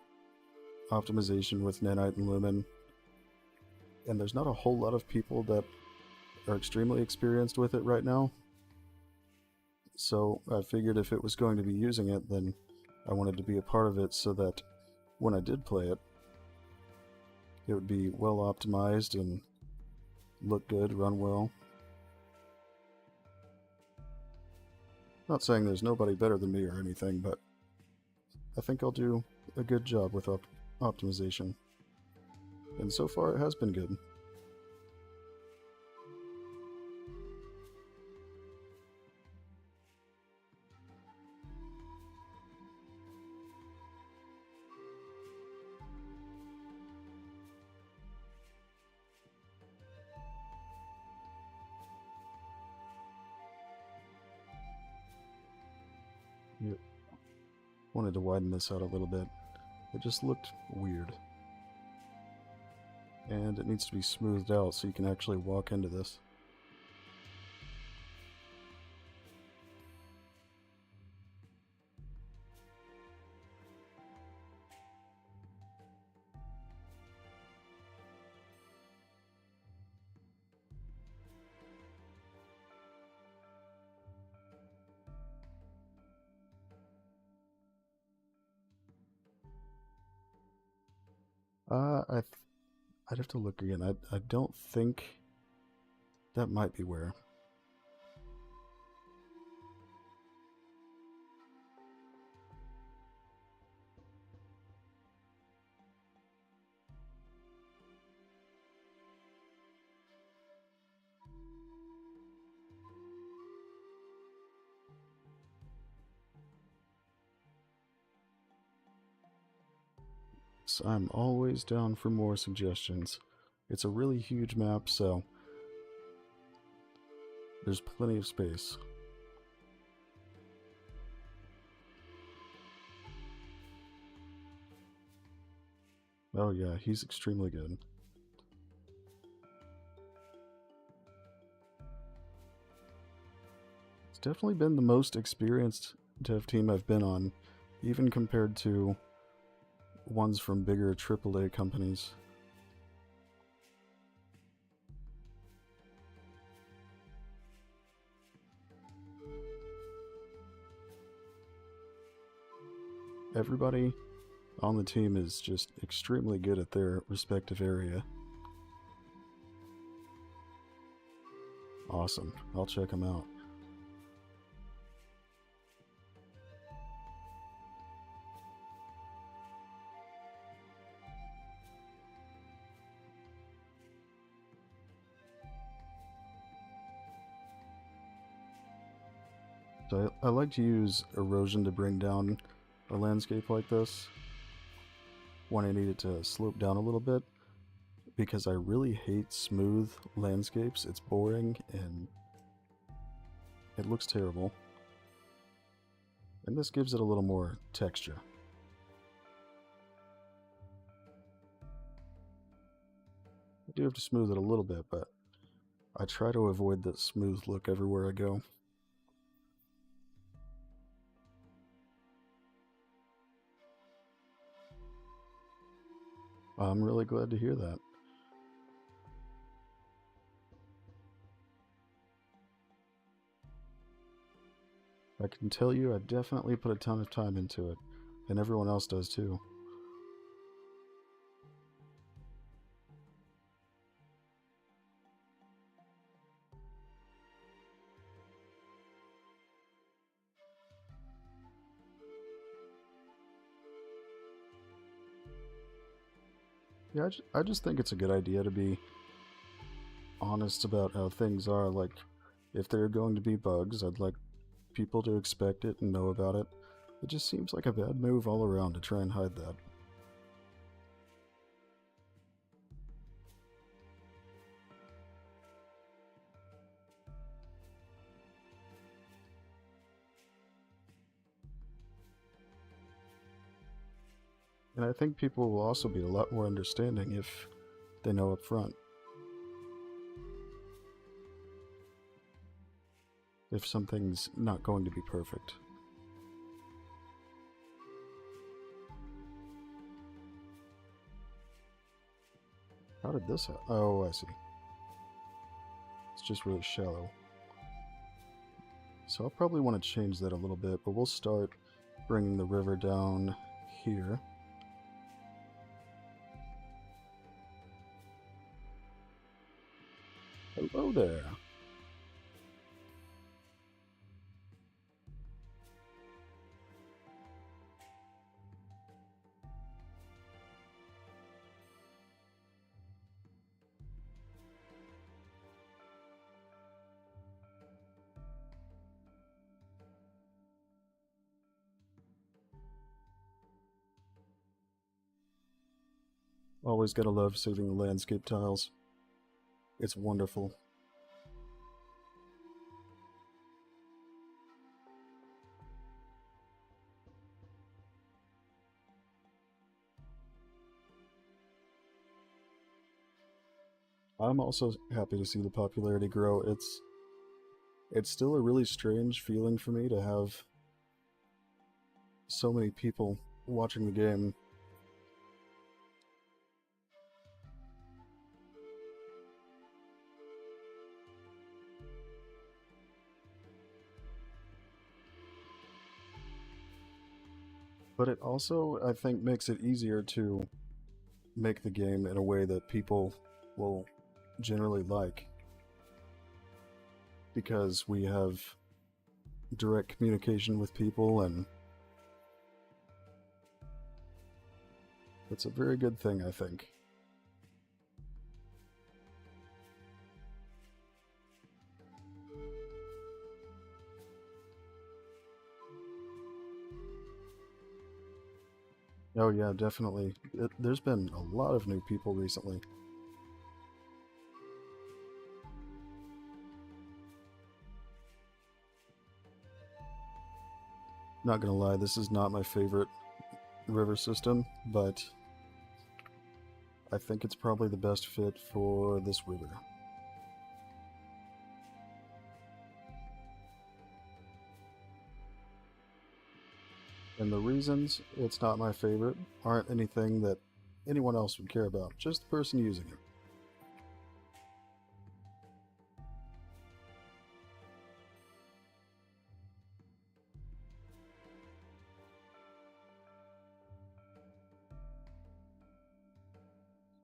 optimization with nanite and lumen, and there's not a whole lot of people that are extremely experienced with it right now. So I figured if it was going to be using it, then I wanted to be a part of it so that when I did play it, it would be well optimized and look good, run well. Not saying there's nobody better than me or anything, but I think I'll do a good job with optimization. And so far it has been good. Yep. Wanted to widen this out a little bit. It just looked weird. And it needs to be smoothed out so you can actually walk into this. I'd have to look again. I don't think that might be where. So I'm always down for more suggestions. It's a really huge map, so there's plenty of space. Oh yeah, he's extremely good. It's definitely been the most experienced dev team I've been on, even compared to ones from bigger AAA companies. Everybody on the team is just extremely good at their respective area. Awesome. I'll check them out. So I like to use erosion to bring down a landscape like this when I need it to slope down a little bit, because I really hate smooth landscapes. It's boring and it looks terrible. And this gives it a little more texture. I do have to smooth it a little bit, but I try to avoid that smooth look everywhere I go. I'm really glad to hear that. I can tell you I definitely put a ton of time into it, and everyone else does too. Yeah, I just think it's a good idea to be honest about how things are. Like, if there are going to be bugs, I'd like people to expect it and know about it. It just seems like a bad move all around to try and hide that. And I think people will also be a lot more understanding if they know up front. If something's not going to be perfect. How did this happen? Oh, I see. It's just really shallow. So I'll probably want to change that a little bit, but we'll start bringing the river down here. Hello there. Always gotta love saving the landscape tiles. It's wonderful. I'm also happy to see the popularity grow. It's still a really strange feeling for me to have so many people watching the game. But it also, I think, makes it easier to make the game in a way that people will generally like. Because we have direct communication with people, and it's a very good thing, I think. Oh yeah, definitely. There's been a lot of new people recently. Not gonna lie, this is not my favorite river system, but I think it's probably the best fit for this river. And the reasons it's not my favorite aren't anything that anyone else would care about, just the person using it.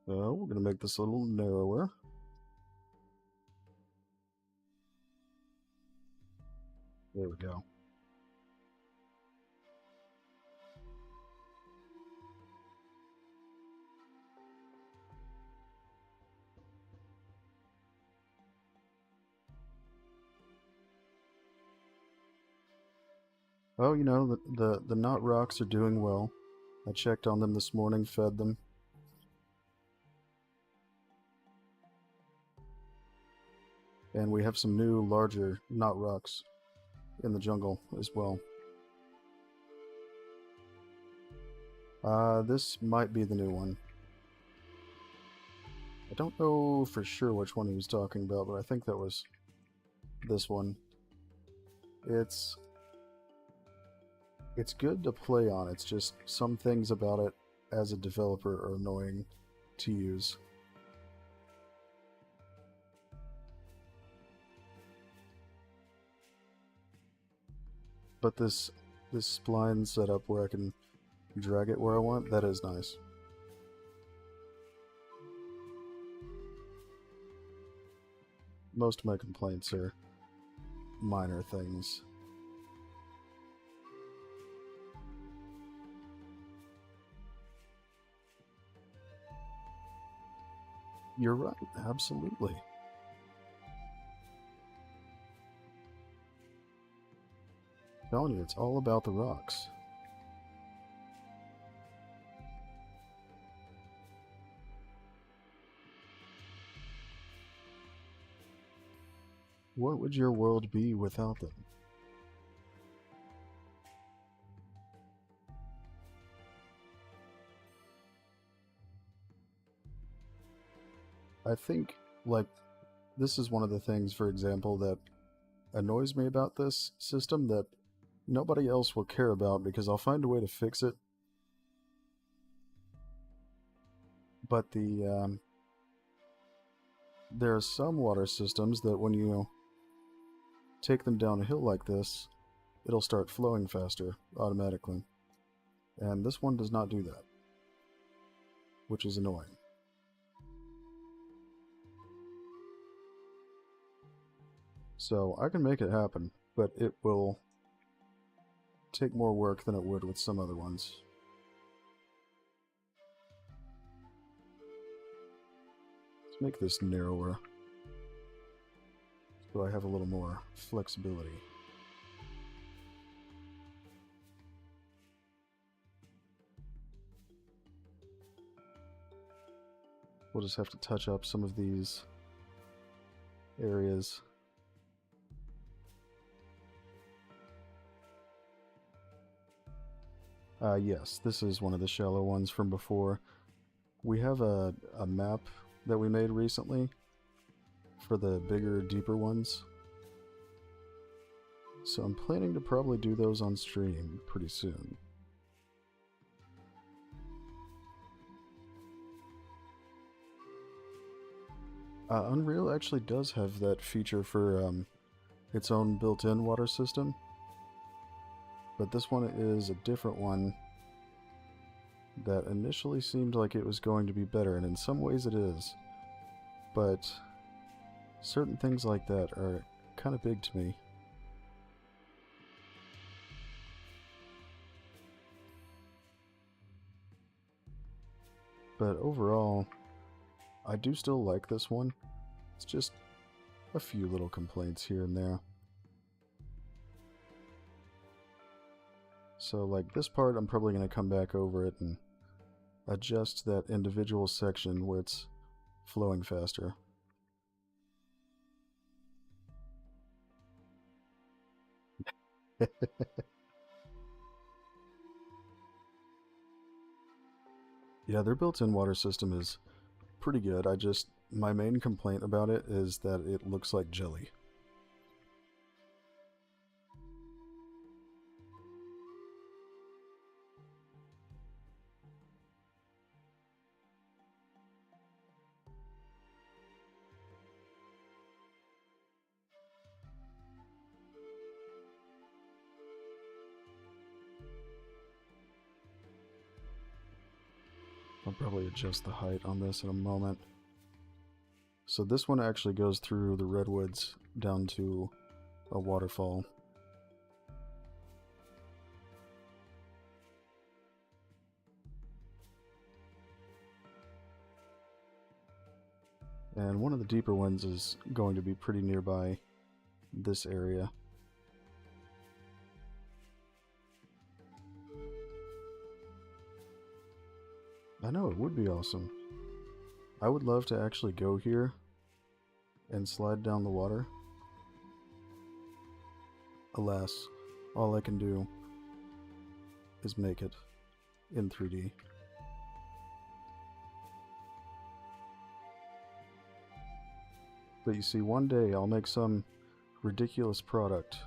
So we're going to make this a little narrower. There we go. Oh, you know, the knot rocks are doing well. I checked on them this morning, fed them. And we have some new, larger knot rocks in the jungle as well. This might be the new one. I don't know for sure which one he was talking about, but I think that was this one. It's good to play on. It's just some things about it as a developer are annoying to use. But this spline setup where I can drag it where I want, that is nice. Most of my complaints are minor things. You're right, absolutely. I'm telling you, it's all about the rocks. What would your world be without them? I think, like, this is one of the things, for example, that annoys me about this system that nobody else will care about because I'll find a way to fix it. But there are some water systems that when you take them down a hill like this, it'll start flowing faster automatically. And this one does not do that, which is annoying. So I can make it happen, but it will take more work than it would with some other ones. Let's make this narrower so I have a little more flexibility. We'll just have to touch up some of these areas. Yes, this is one of the shallow ones from before. We have a map that we made recently for the bigger, deeper ones. So I'm planning to probably do those on stream pretty soon. Unreal actually does have that feature for its own built-in water system. But this one is a different one that initially seemed like it was going to be better, and in some ways it is. But certain things like that are kind of big to me. But overall, I do still like this one. It's just a few little complaints here and there. So like this part, I'm probably going to come back over it and adjust that individual section where it's flowing faster. Yeah, their built-in water system is pretty good. My main complaint about it is that it looks like jelly. I'll probably adjust the height on this in a moment. So this one actually goes through the redwoods down to a waterfall. And one of the deeper ones is going to be pretty nearby this area. I know, it would be awesome. I would love to actually go here and slide down the water. Alas, all I can do is make it in 3D. But you see, one day I'll make some ridiculous product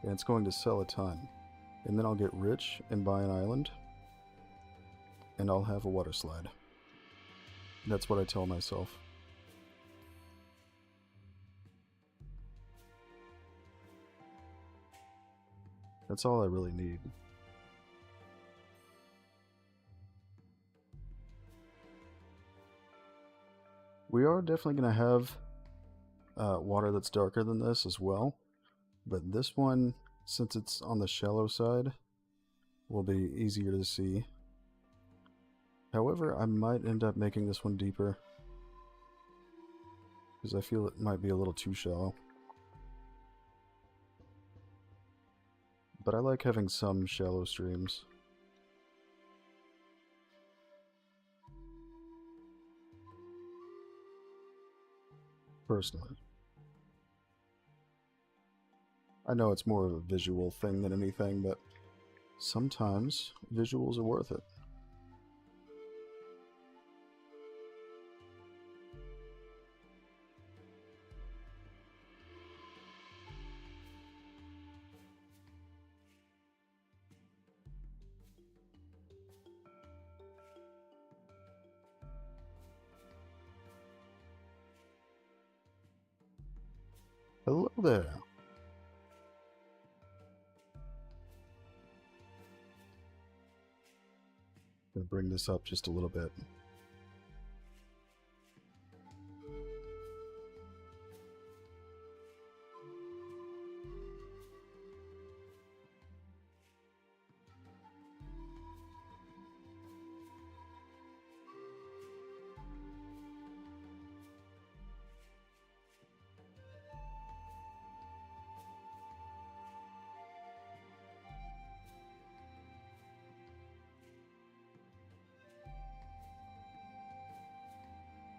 and it's going to sell a ton. And then I'll get rich and buy an island and I'll have a water slide. That's what I tell myself. That's all I really need. We are definitely going to have water that's darker than this as well. But this one, since it's on the shallow side, will be easier to see. However, I might end up making this one deeper. because I feel it might be a little too shallow. But I like having some shallow streams. Personally. I know it's more of a visual thing than anything, but sometimes visuals are worth it. Hello there. Gonna bring this up just a little bit.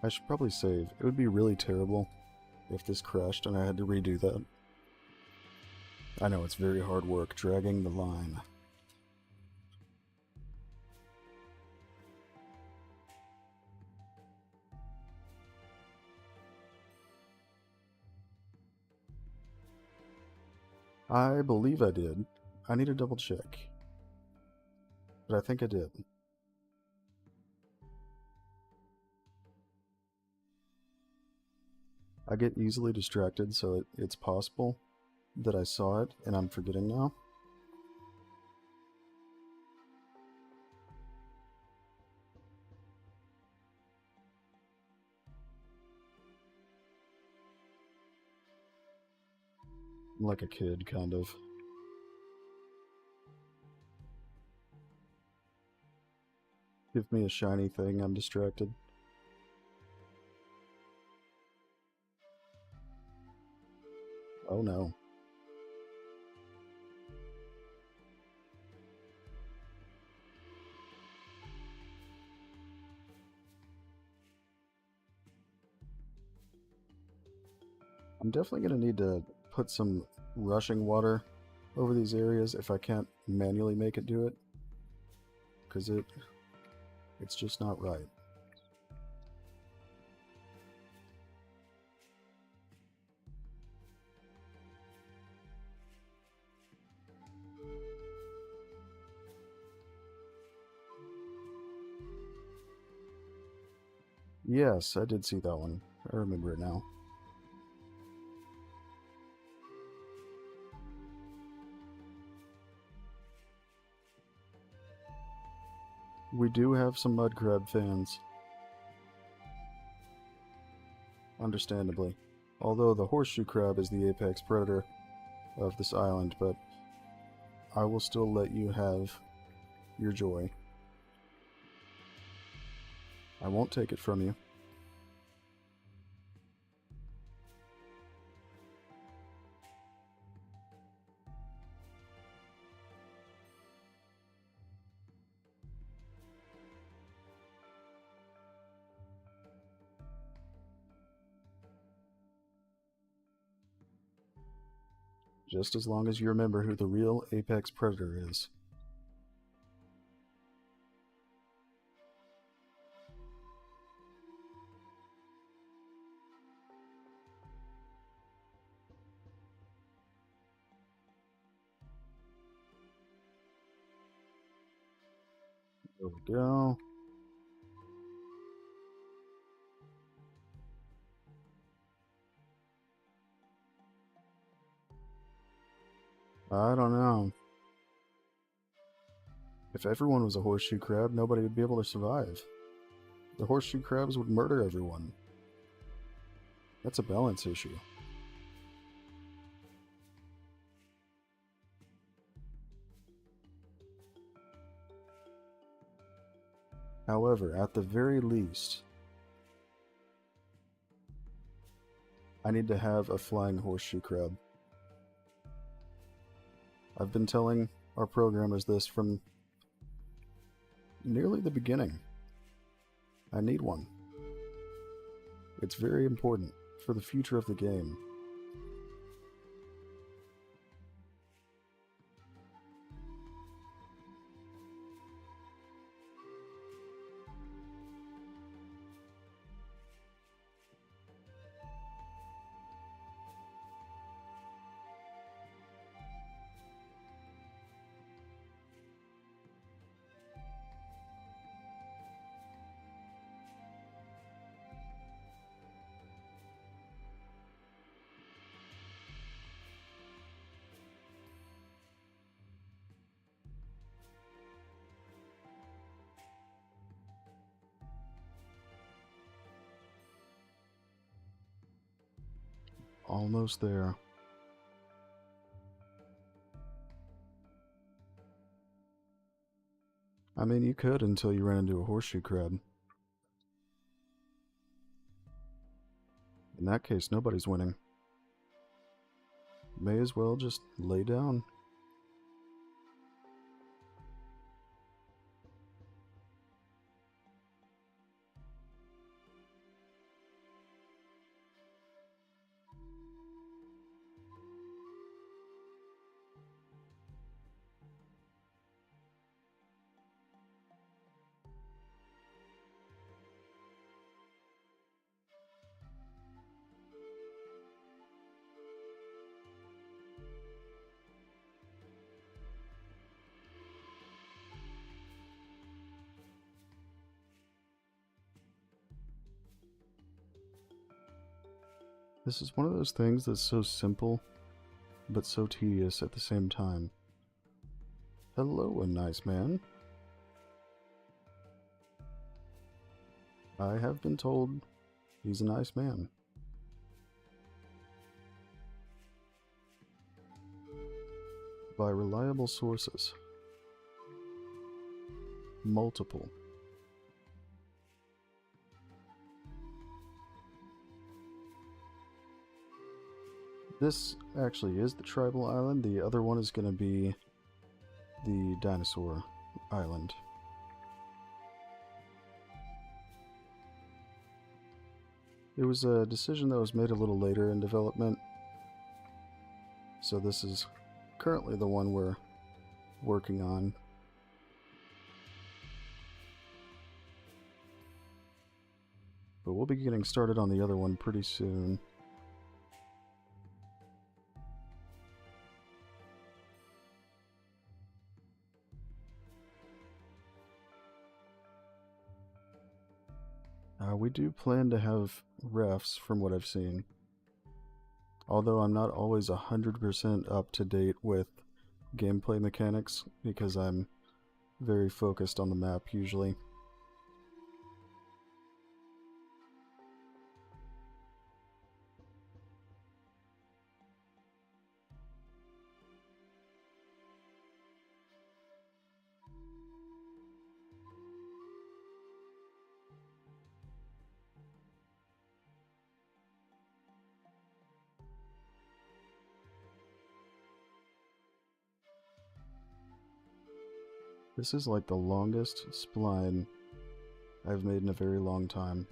I should probably save. It would be really terrible if this crashed and I had to redo that. I know it's very hard work dragging the line. I believe I did. I need to double check. But I think I did. I get easily distracted, so it's possible that I saw it and I'm forgetting now. I'm like a kid, kind of. Give me a shiny thing, I'm distracted. Oh no. I'm definitely going to need to put some rushing water over these areas if I can't manually make it do it. Because it's just not right. Yes, I did see that one. I remember it now. We do have some mud crab fans. Understandably. Although the horseshoe crab is the apex predator of this island, but I will still let you have your joy. I won't take it from you. Just as long as you remember who the real apex predator is. There we go. I don't know. If everyone was a horseshoe crab, nobody would be able to survive. The horseshoe crabs would murder everyone. That's a balance issue. However, at the very least, I need to have a flying horseshoe crab. I've been telling our programmers this from nearly the beginning. I need one. It's very important for the future of the game. Almost there. I mean, you could until you ran into a horseshoe crab. In that case, nobody's winning. May as well just lay down. This is one of those things that's so simple, but so tedious at the same time. Hello, a nice man. I have been told he's a nice man. By reliable sources. Multiple. This actually is the tribal island. The other one is going to be the dinosaur island. It was a decision that was made a little later in development. So this is currently the one we're working on. But we'll be getting started on the other one pretty soon. We do plan to have refs from what I've seen. Although I'm not always 100% up to date with gameplay mechanics because I'm very focused on the map usually. This is like the longest spline I've made in a very long time.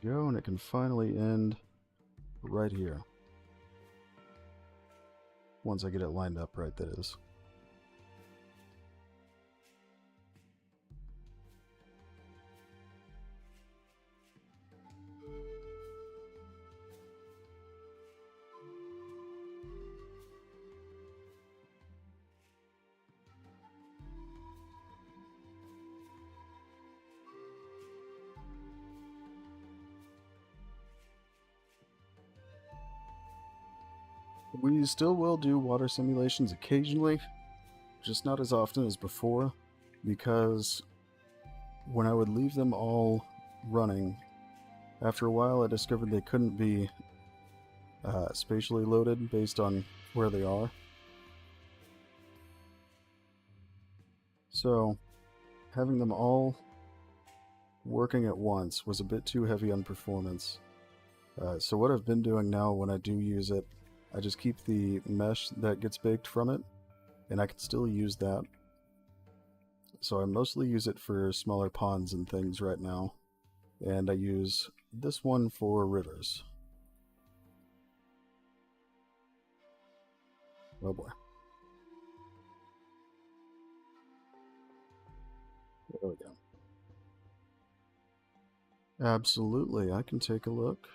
Go, and it can finally end right here. Once I get it lined up right, that is. We still will do water simulations occasionally, just not as often as before, because when I would leave them all running, after a while I discovered they couldn't be spatially loaded based on where they are. So having them all working at once was a bit too heavy on performance. So what I've been doing now when I do use it, I just keep the mesh that gets baked from it, and I can still use that. So I mostly use it for smaller ponds and things right now, and I use this one for rivers. Oh boy. There we go. Absolutely, I can take a look.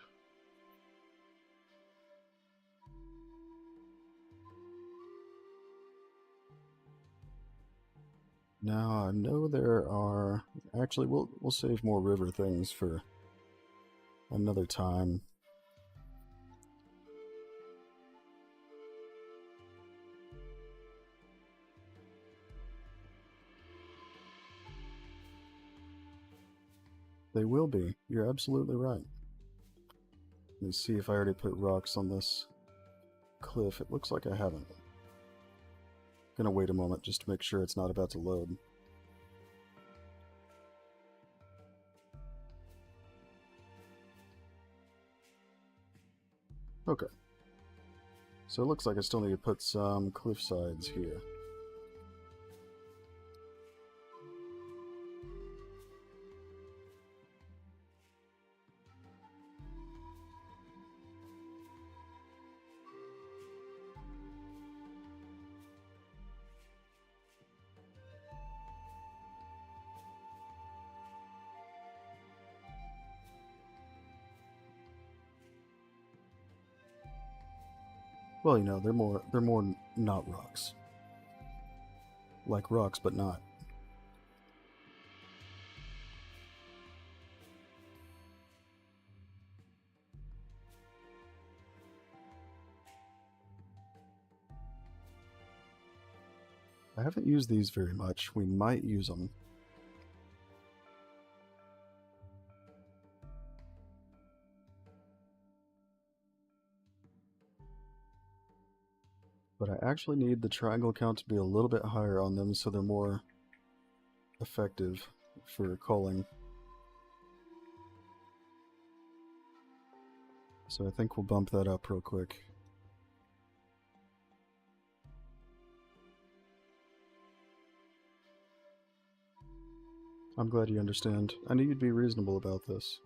Now I know there are... Actually, we'll save more river things for another time. They will be. You're absolutely right. Let me see if I already put rocks on this cliff. It looks like I haven't. Gonna wait a moment just to make sure it's not about to load. Okay. So it looks like I still need to put some cliff sides here. Well, you know, they're more not rocks. Like rocks, but not. I haven't used these very much. We might use them. But I actually need the triangle count to be a little bit higher on them so they're more effective for culling. So I think we'll bump that up real quick. I'm glad you understand. I knew you'd be reasonable about this.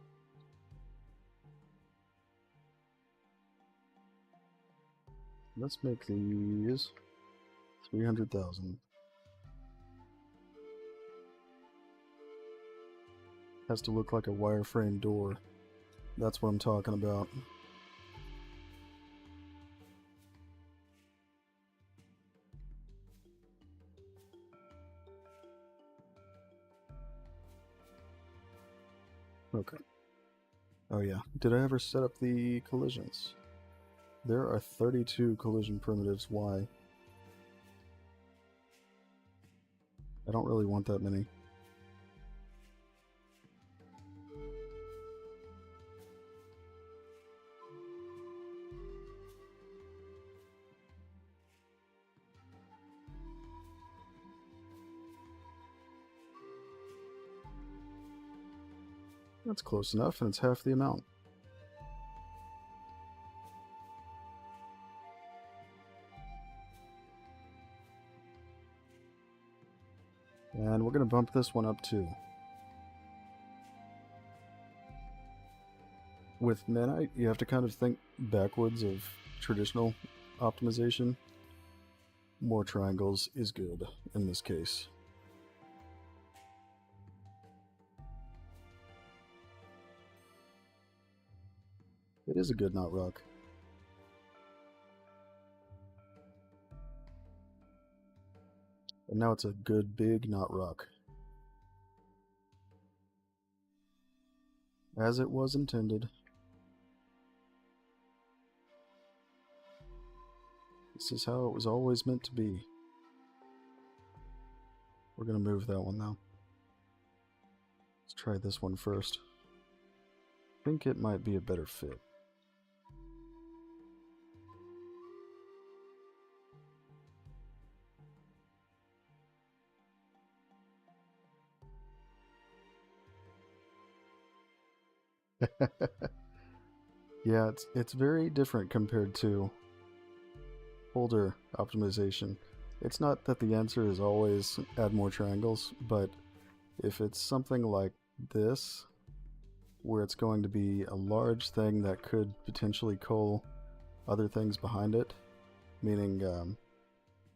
Let's make these 300,000. Has to look like a wireframe door. That's what I'm talking about. Okay. Oh yeah. Did I ever set up the collisions? There are 32 collision primitives. Why? I don't really want that many. That's close enough, and it's half the amount. And we're going to bump this one up too. With nanite, you have to kind of think backwards of traditional optimization. More triangles is good in this case. It is a good knot rock. And now it's a good big knot rock. As it was intended. This is how it was always meant to be. We're going to move that one now. Let's try this one first. I think it might be a better fit. Yeah, it's very different compared to older optimization. It's not that the answer is always add more triangles, but if it's something like this, where it's going to be a large thing that could potentially cull other things behind it, meaning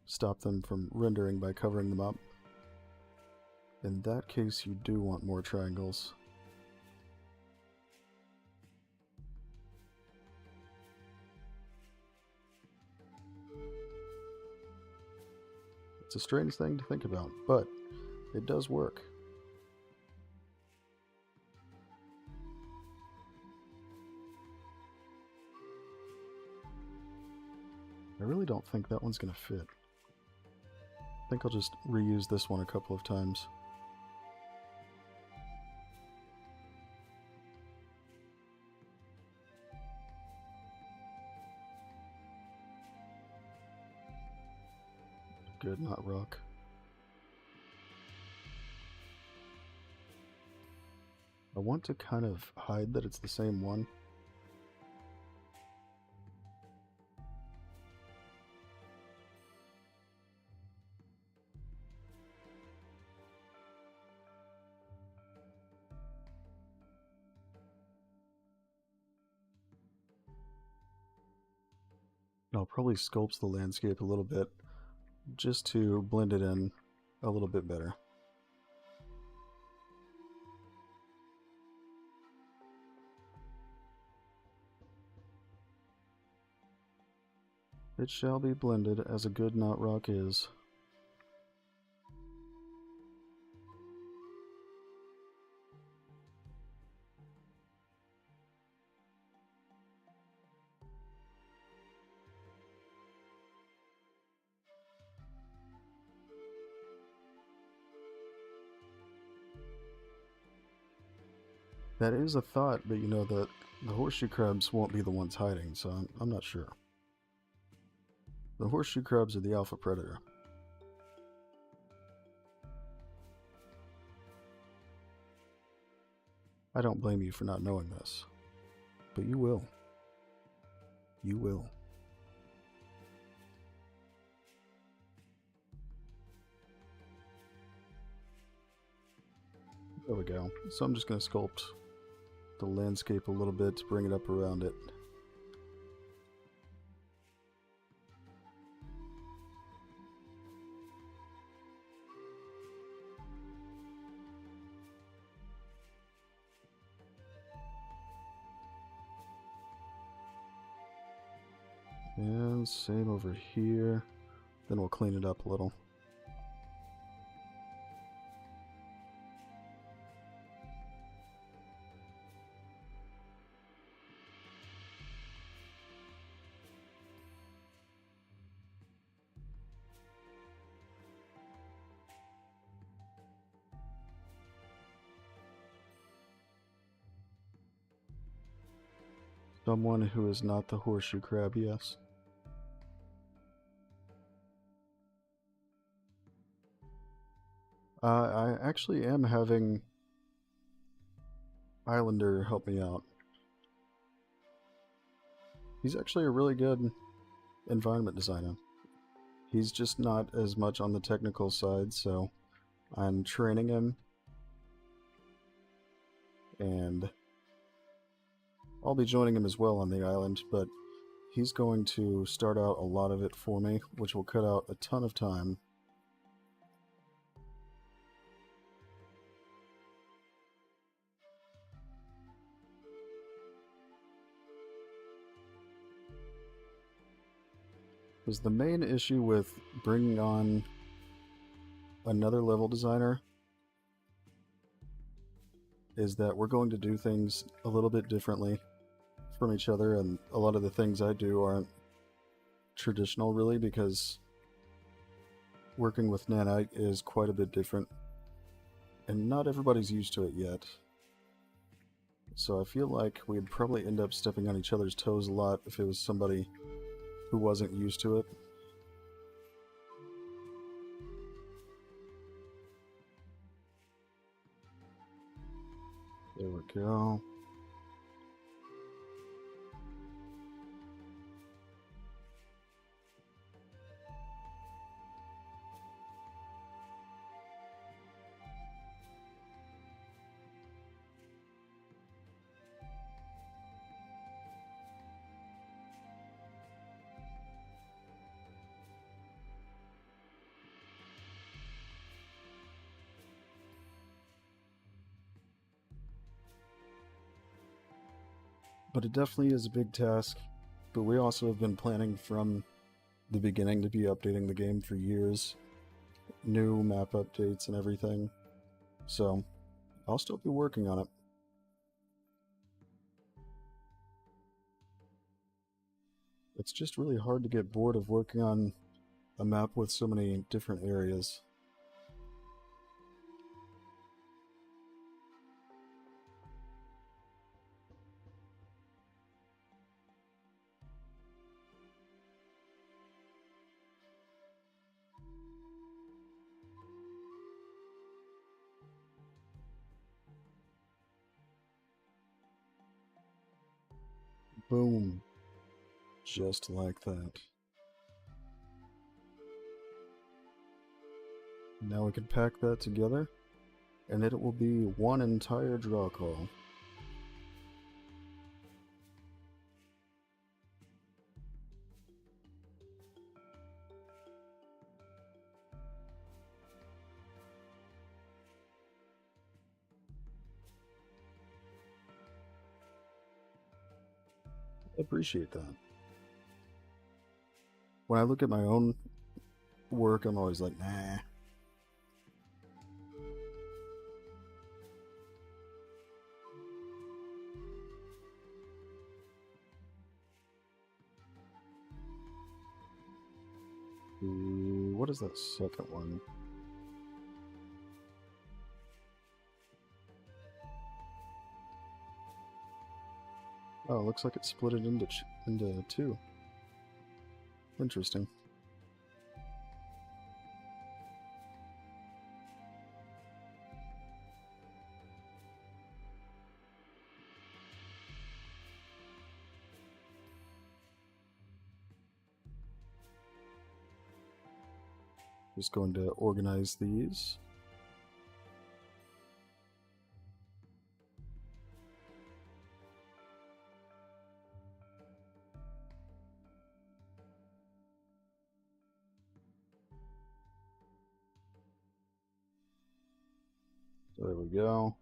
stop them from rendering by covering them up, in that case you do want more triangles. It's a strange thing to think about, but it does work. I really don't think that one's going to fit. I think I'll just reuse this one a couple of times. Good, not rock. I want to kind of hide that it's the same one. I'll probably sculpt the landscape a little bit just to blend it in a little bit better. It shall be blended as a good knot rock is. That is a thought, but you know, the horseshoe crabs won't be the ones hiding, so I'm not sure. The horseshoe crabs are the alpha predator. I don't blame you for not knowing this, but you will. You will. There we go. So I'm just going to sculpt the landscape a little bit to bring it up around it. And same over here. Then we'll clean it up a little. Someone who is not the horseshoe crab, yes. I actually am having Islander help me out. He's actually a really good environment designer. He's just not as much on the technical side, so I'm training him. And I'll be joining him as well on the island, but he's going to start out a lot of it for me, which will cut out a ton of time. Because the main issue with bringing on another level designer is that we're going to do things a little bit differently from each other, and a lot of the things I do aren't traditional really, because working with nanite is quite a bit different and not everybody's used to it yet. So I feel like we'd probably end up stepping on each other's toes a lot if it was somebody who wasn't used to it. There we go. But it definitely is a big task. But we also have been planning from the beginning to be updating the game for years. New map updates and everything. So, I'll still be working on it. It's just really hard to get bored of working on a map with so many different areas. Boom. Just like that. Now we can pack that together, and it will be one entire draw call. I appreciate that. When I look at my own work, I'm always like, nah. What is that second one? Oh, it looks like it split it into two. Interesting. Just going to organize these. There we go.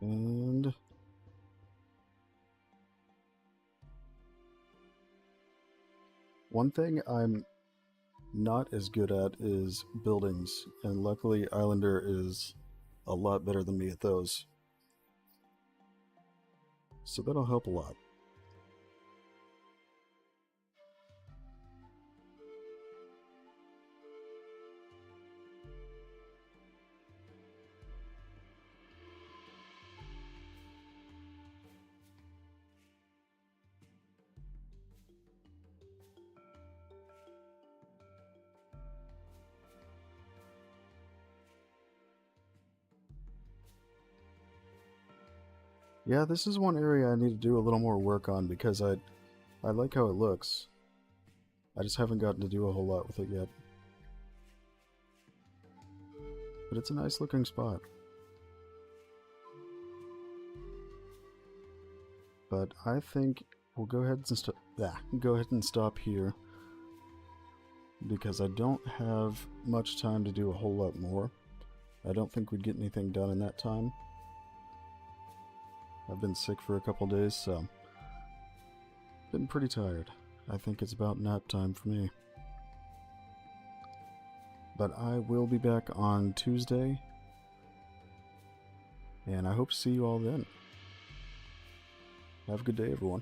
And one thing I'm not as good at is buildings, and luckily Islander is a lot better than me at those. So that'll help a lot. Yeah, this is one area I need to do a little more work on because I like how it looks. I just haven't gotten to do a whole lot with it yet. But it's a nice looking spot. But I think we'll go ahead and stop here because I don't have much time to do a whole lot more. I don't think we'd get anything done in that time. I've been sick for a couple days, so been pretty tired. I think it's about nap time for me. But I will be back on Tuesday, and I hope to see you all then. Have a good day, everyone.